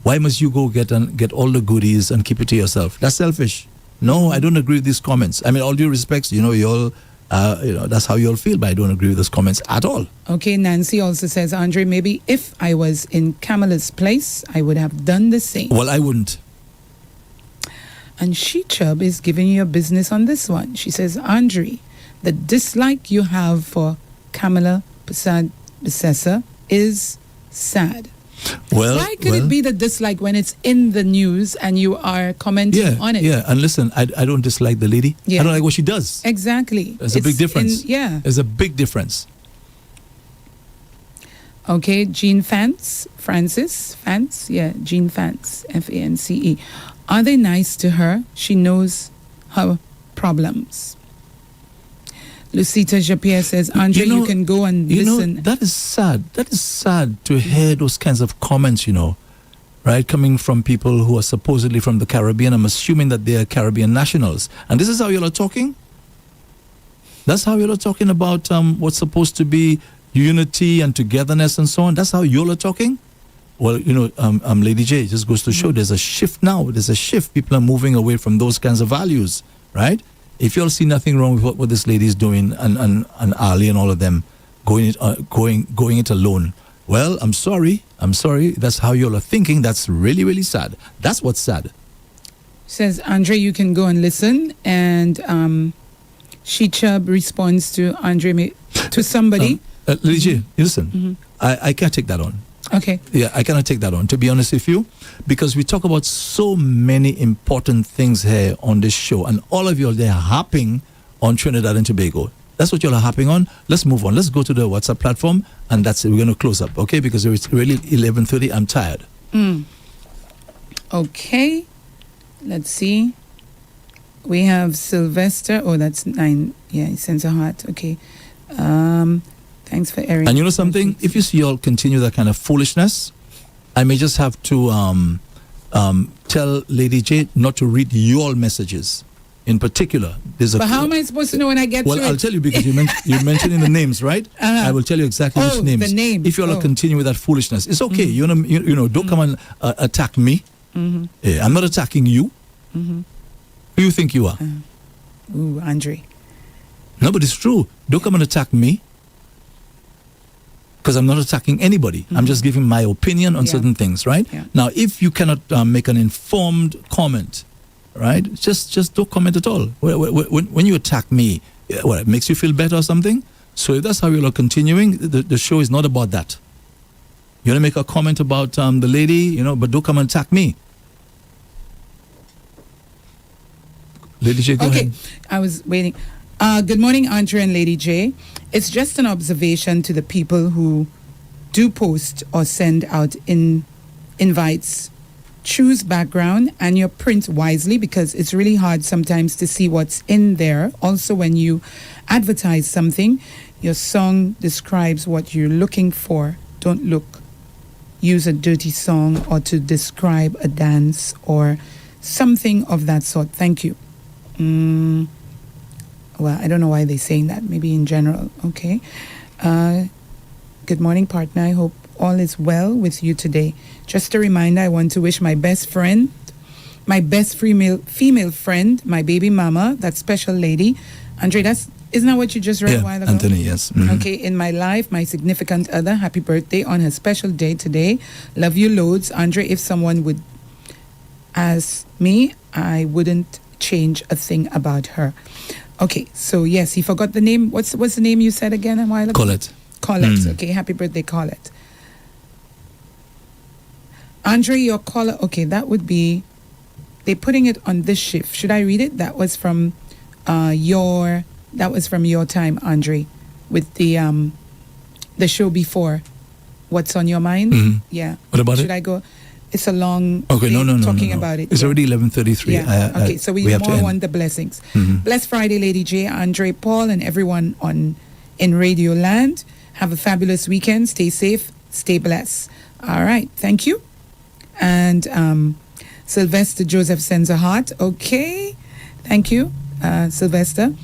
Why must you go get all the goodies and keep it to yourself? That's selfish. No, I don't agree with these comments. I mean, all due respects, you all, that's how you all feel, but I don't agree with those comments at all. Okay, Nancy also says, Andre, maybe if I was in Kamala's place, I would have done the same. Well, I wouldn't. And Shechub is giving you a business on this one. She says, Andre, the dislike you have for Kamala Besessa is sad. Well, why could it be the dislike when it's in the news and you are commenting on it? Yeah, and listen, I don't dislike the lady. Yeah. I don't like what she does. Exactly. There's a big difference. There's a big difference. Okay, Jean Francis, Jean Fance, Fance. Are they nice to her? She knows her problems. Lucita Japierre says, Andre, you can go and listen. That is sad. That is sad to hear those kinds of comments, right? Coming from people who are supposedly from the Caribbean. I'm assuming that they are Caribbean nationals. And this is how you all are talking? That's how you all are talking about what's supposed to be unity and togetherness and so on? That's how you all are talking? Well, Lady J, it just goes to show there's a shift now. There's a shift. People are moving away from those kinds of values, right? If you all see nothing wrong with what this lady is doing and Ali and all of them going it alone, well, I'm sorry. That's how you all are thinking. That's really, really sad. That's what's sad. Says, Andre, you can go and listen. And Shechub responds to Andre, to somebody. Lady J, listen, I can't take that on. Okay. Yeah, I cannot take that on, to be honest with you, because we talk about so many important things here on this show, and all of you are there harping on Trinidad and Tobago. That's what you all are harping on. Let's move on. Let's go to the WhatsApp platform, and that's it. We're going to close up, okay? Because it's really 11:30. I'm tired. Okay. Let's see. We have Sylvester. Oh, that's 9. Yeah, he sends a heart. Okay. Thanks for airing. And you know something? If you see y'all continue that kind of foolishness, I may just have to tell Lady J not to read your messages. In particular, but how am I supposed to know when I get to it? Well, I'll tell you because you're mentioning the names, right? I will tell you exactly which names. The name. If you all continue with that foolishness, it's okay. You know, don't come and attack me. Yeah, I'm not attacking you. Who you think you are? Ooh, Andre. No, but it's true. Don't come and attack me. Because I'm not attacking anybody. I'm just giving my opinion on certain things, right? Yeah. Now, if you cannot make an informed comment, right, just don't comment at all. When you attack me, it makes you feel better or something? So if that's how you're continuing, the show is not about that. You want to make a comment about the lady, but don't come and attack me. Lady J, go ahead. I was waiting. Good morning, Andre and Lady J. It's just an observation to the people who do post or send out invites. Choose background and your print wisely, because it's really hard sometimes to see what's in there. Also, when you advertise something, your song describes what you're looking for. Don't use a dirty song or to describe a dance or something of that sort. Thank you. Well, I don't know why they're saying that. Maybe in general. Okay. Good morning, partner. I hope all is well with you today. Just a reminder, I want to wish my best friend, my best female friend, my baby mama, that special lady. Andre, isn't that what you just read a while ago? Anthony, yes. Mm-hmm. Okay, in my life, my significant other, happy birthday on her special day today. Love you loads. Andre, if someone would ask me, I wouldn't change a thing about her. Okay, so yes, he forgot the name. What's the name you said again a while ago? Colette. Colette. Okay, happy birthday, Colette. Andre, your caller. Okay, that would be. They're putting it on this shift. Should I read it? That was from your time, Andre, with the show before. What's on your mind? Mm-hmm. Yeah. What about Should I go? It's a long. Okay, thing no. Talking about it. It's already 11:33. Yeah. Okay, so we have to more end. want the blessings. Mm-hmm. Bless Friday, Lady J, Andre, Paul, and everyone in Radio Land. Have a fabulous weekend. Stay safe. Stay blessed. All right. Thank you. And Sylvester Joseph sends a heart. Okay. Thank you, Sylvester.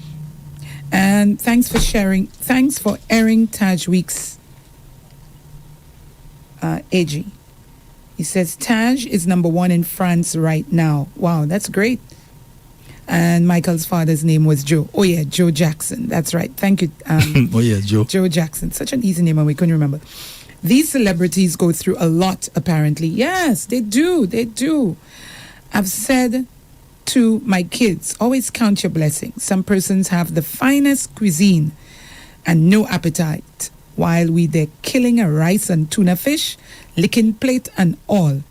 And thanks for sharing. Thanks for airing Taj Week's AG. He says Taj is number 1 in France right now. Wow, that's great. And Michael's father's name was Joe. Oh yeah, Joe Jackson. That's right. Thank you. Oh yeah, Joe. Joe Jackson. Such an easy name and we couldn't remember. These celebrities go through a lot, apparently. Yes, they do. They do. I've said to my kids, always count your blessings. Some persons have the finest cuisine and no appetite, while they're killing a rice and tuna fish, licking plate and all.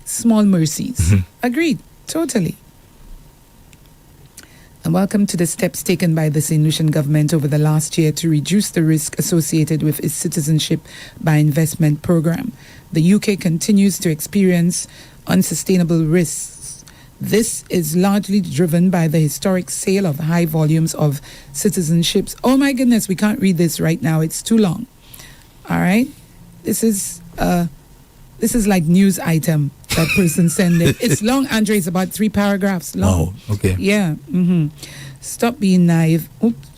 Small mercies. Agreed. Totally. And welcome to the steps taken by the St. Lucian government over the last year to reduce the risk associated with its citizenship by investment program. The UK continues to experience unsustainable risks. This is largely driven by the historic sale of high volumes of citizenships. Oh my goodness, we can't read this right now. It's too long. All right. This is like news item that person sent it. It's long, Andre. It's about 3 paragraphs long. Wow. Okay. Yeah. Stop being naive. Oops.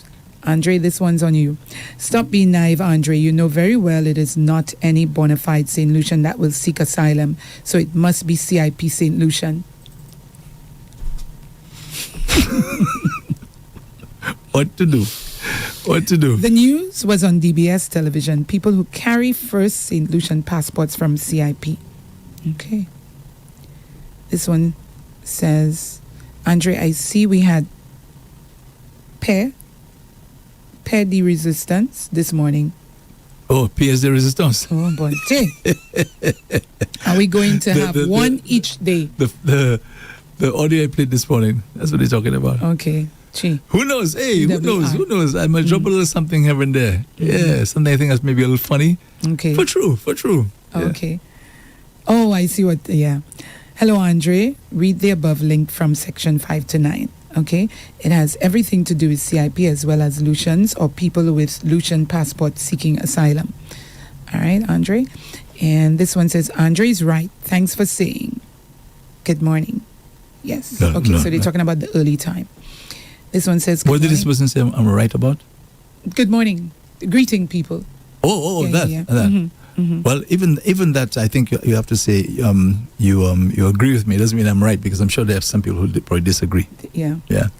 Andre, this one's on you. Stop being naive, Andre. You know very well it is not any bona fide St. Lucian that will seek asylum. So it must be CIP St. Lucian. What to do? The news was on DBS television. People who carry first St. Lucian passports from CIP. Okay. This one says, Andre, I see we had pair de resistance this morning. Oh, pièce de résistance. Oh, boy. Are we going to have one each day? The audio I played this morning, that's what they're talking about. Okay. Gee. Who knows? Hey, who DWR. knows? I might drop a little something here and there. Yeah, something I think that's maybe a little funny. Okay. For true. Yeah. Okay. Oh, I see what, yeah. Hello, Andre. Read the above link from section 5 to 9. Okay. It has everything to do with CIP as well as Lucians or people with Lucian passports seeking asylum. All right, Andre. And this one says, Andre's right. Thanks for saying. Good morning. Yes. So they're talking about the early time. This one says, what did this person say I'm right about? Good morning. Greeting people. That. Mm-hmm. Well, even that, I think you have to say you agree with me. It doesn't mean I'm right, because I'm sure there are some people who probably disagree. Yeah. Yeah.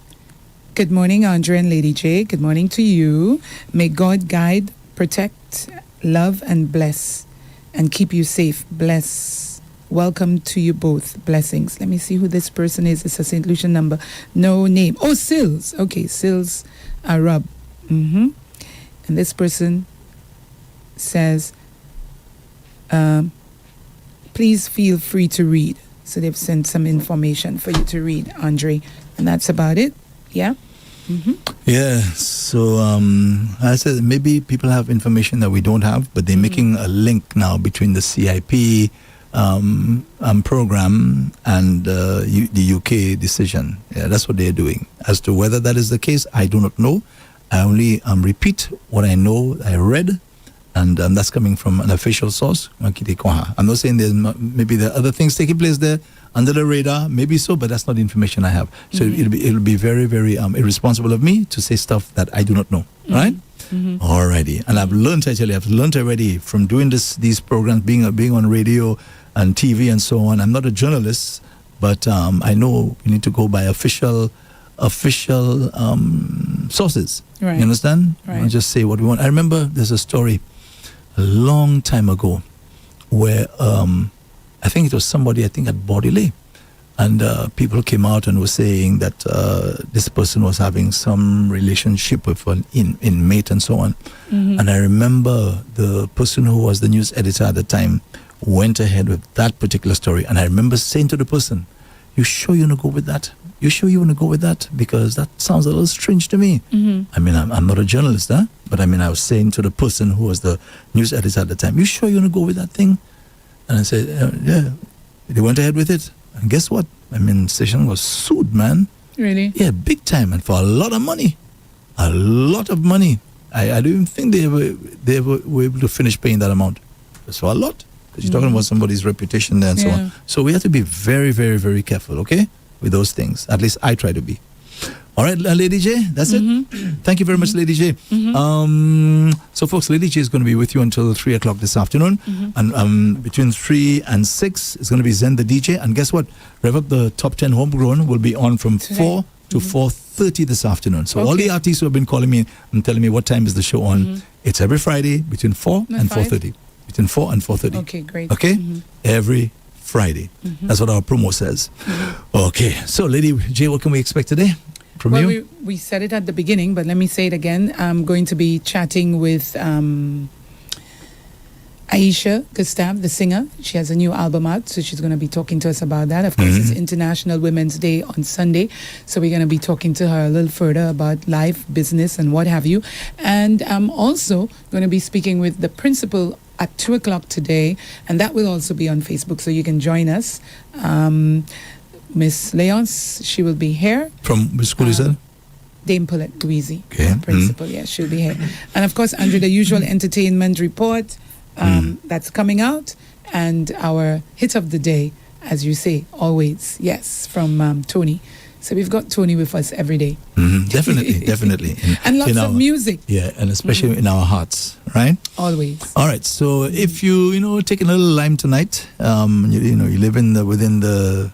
Good morning, Andre and Lady J. Good morning to you. May God guide, protect, love, and bless, and keep you safe. Bless. Welcome to you both. Blessings. Let me see who this person is. It's a St. Lucian number. No name. Oh, Sills. Okay, Sills Arab. And this person says, please feel free to read. So they've sent some information for you to read, Andre. And that's about it. Yeah? Yeah, so I said maybe people have information that we don't have, but they're making a link now between the CIP program and the UK decision. Yeah, that's what they're doing. As to whether that is the case, I do not know. I only repeat what I know, I read, and that's coming from an official source. I'm not saying maybe there are other things taking place there under the radar, maybe so, but that's not the information I have. So it'll be very, very irresponsible of me to say stuff that I do not know. Right? Alrighty. And I've learned already from doing these programs, being on radio and TV and so on. I'm not a journalist, but I know we need to go by official sources. Right. You understand? Right. I'll just say what we want. I remember there's a story a long time ago where I think it was somebody, at Bodiley, and people came out and were saying that this person was having some relationship with an inmate and so on. And I remember the person who was the news editor at the time went ahead with that particular story. And I remember saying to the person, "You sure you want to go with that? You sure you want to go with that? Because that sounds a little strange to me." I mean, I'm not a journalist, but I mean, I was saying to the person who was the news editor at the time, "You sure you want to go with that thing?" And I said, "Yeah." They went ahead with it. And guess what? I mean, station was sued, man. Really? Yeah, big time, and for a lot of money. A lot of money. I don't even think they were able to finish paying that amount. It's for a lot. Because you're talking about somebody's reputation there and so on. So we have to be very, very, very careful, okay, with those things. At least I try to be. All right, Lady J, that's it. Thank you very much, Lady J. So, folks, Lady J is going to be with you until 3 o'clock this afternoon. And between 3 and 6 is going to be Zen the DJ. And guess what? REV-UP, the Top 10 Homegrown, will be on from 4 to 4:30 this afternoon. So all the artists who have been calling me and telling me what time is the show on, it's every Friday between 4 and 4:30. Between 4 and 4:30. Okay, great. Okay? Every Friday. That's what our promo says. Okay. So, Lady J, what can we expect today from you? We said it at the beginning, but let me say it again. I'm going to be chatting with Aisha Gustav, the singer. She has a new album out, so she's going to be talking to us about that. Of course, it's International Women's Day on Sunday, so we're going to be talking to her a little further about life, business, and what have you. And I'm also going to be speaking with the principal at 2 o'clock today, and that will also be on Facebook, so you can join us. Miss Leonce, she will be here. From which school is that? Dame Paulette Louisi, Okay. principal, yeah, she'll be here. And of course, Andre, the usual entertainment report that's coming out, and our hit of the day, as you say, always, yes, from Tony. So we've got Tony with us every day. Definitely. And lots of music. Yeah, and especially in our hearts, right? Always. All right, so if you taking a little lime tonight, you live within the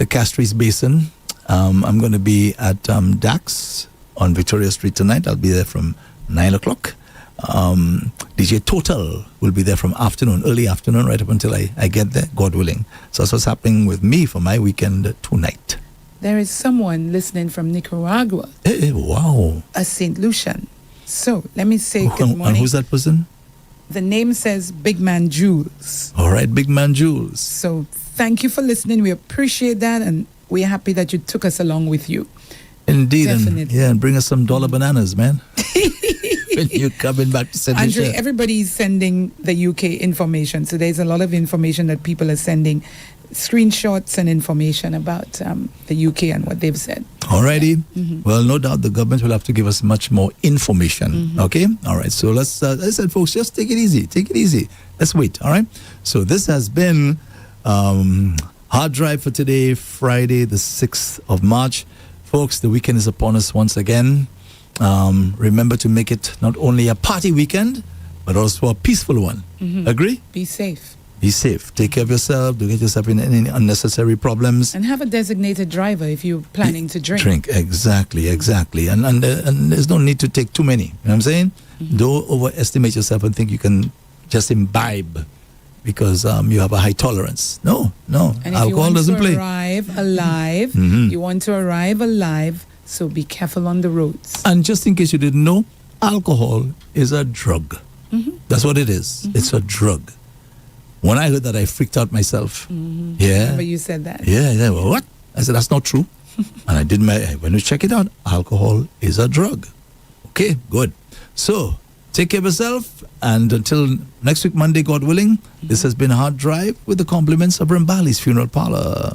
Castries Basin, I'm going to be at Dax on Victoria Street tonight. I'll be there from 9 o'clock. DJ Total will be there from early afternoon, right up until I get there, God willing. So that's what's happening with me for my weekend tonight. There is someone listening from Nicaragua. Hey, wow. A St. Lucian. So let me say good morning. And who's that person? The name says Big Man Jules. All right, Big Man Jules. So thank you for listening. We appreciate that, and we're happy that you took us along with you. Indeed. Definitely. And bring us some dollar bananas, man. When you're coming back to St. Lucia. Andre, everybody's sending the UK information. So there's a lot of information that people are sending, screenshots and information about the UK and what they've said. Alrighty. Well, no doubt the government will have to give us much more information. Okay? All right. So let's, as I said, folks, just take it easy. Take it easy. Let's wait. All right? So this has been Harddrive for today, Friday, the 6th of March. Folks, the weekend is upon us once again. Remember to make it not only a party weekend, but also a peaceful one. Agree? Be safe. Be safe. Take care of yourself. Don't get yourself in any unnecessary problems. And have a designated driver if you're planning to drink. Exactly. And there's no need to take too many. You know what I'm saying? Don't overestimate yourself and think you can just imbibe because you have a high tolerance. No. And Alcohol doesn't play. You want to arrive alive, so be careful on the roads. And just in case you didn't know, alcohol is a drug. That's what it is. It's a drug. When I heard that, I freaked out myself. Remember you said that. Yeah. Well, what? I said, that's not true. And I did when you check it out, alcohol is a drug. Okay, good. So, take care of yourself, and until next week, Monday, God willing, this has been Harddrive with the compliments of Rambali's Funeral Parlor.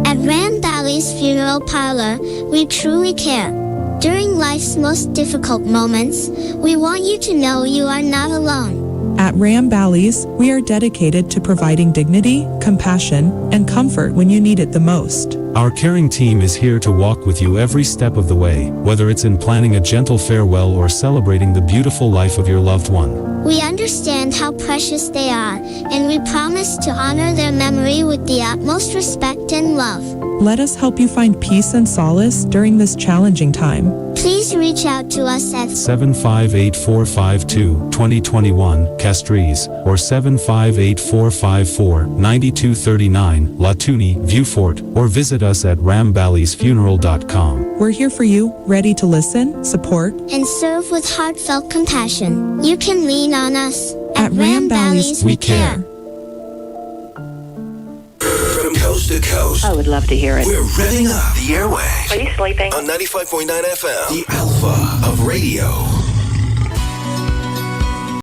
At Rambali's Funeral Parlor, we truly care. During life's most difficult moments, we want you to know you are not alone. At Ram Bally's, we are dedicated to providing dignity, compassion, and comfort when you need it the most. Our caring team is here to walk with you every step of the way, whether it's in planning a gentle farewell or celebrating the beautiful life of your loved one. We understand how precious they are, and we promise to honor their memory with the utmost respect and love. Let us help you find peace and solace during this challenging time. Please reach out to us at 758-452-2021, Castries, or 758-454-9239, Latuni, Viewfort, or visit us at ramballysfuneral.com. We're here for you, ready to listen, support, and serve with heartfelt compassion. You can lean on us. At Ram Bally's, we care. From coast to coast, I would love to hear it. we're revving up the airwaves Are you sleeping? on 95.9 FM, the Alpha of Radio.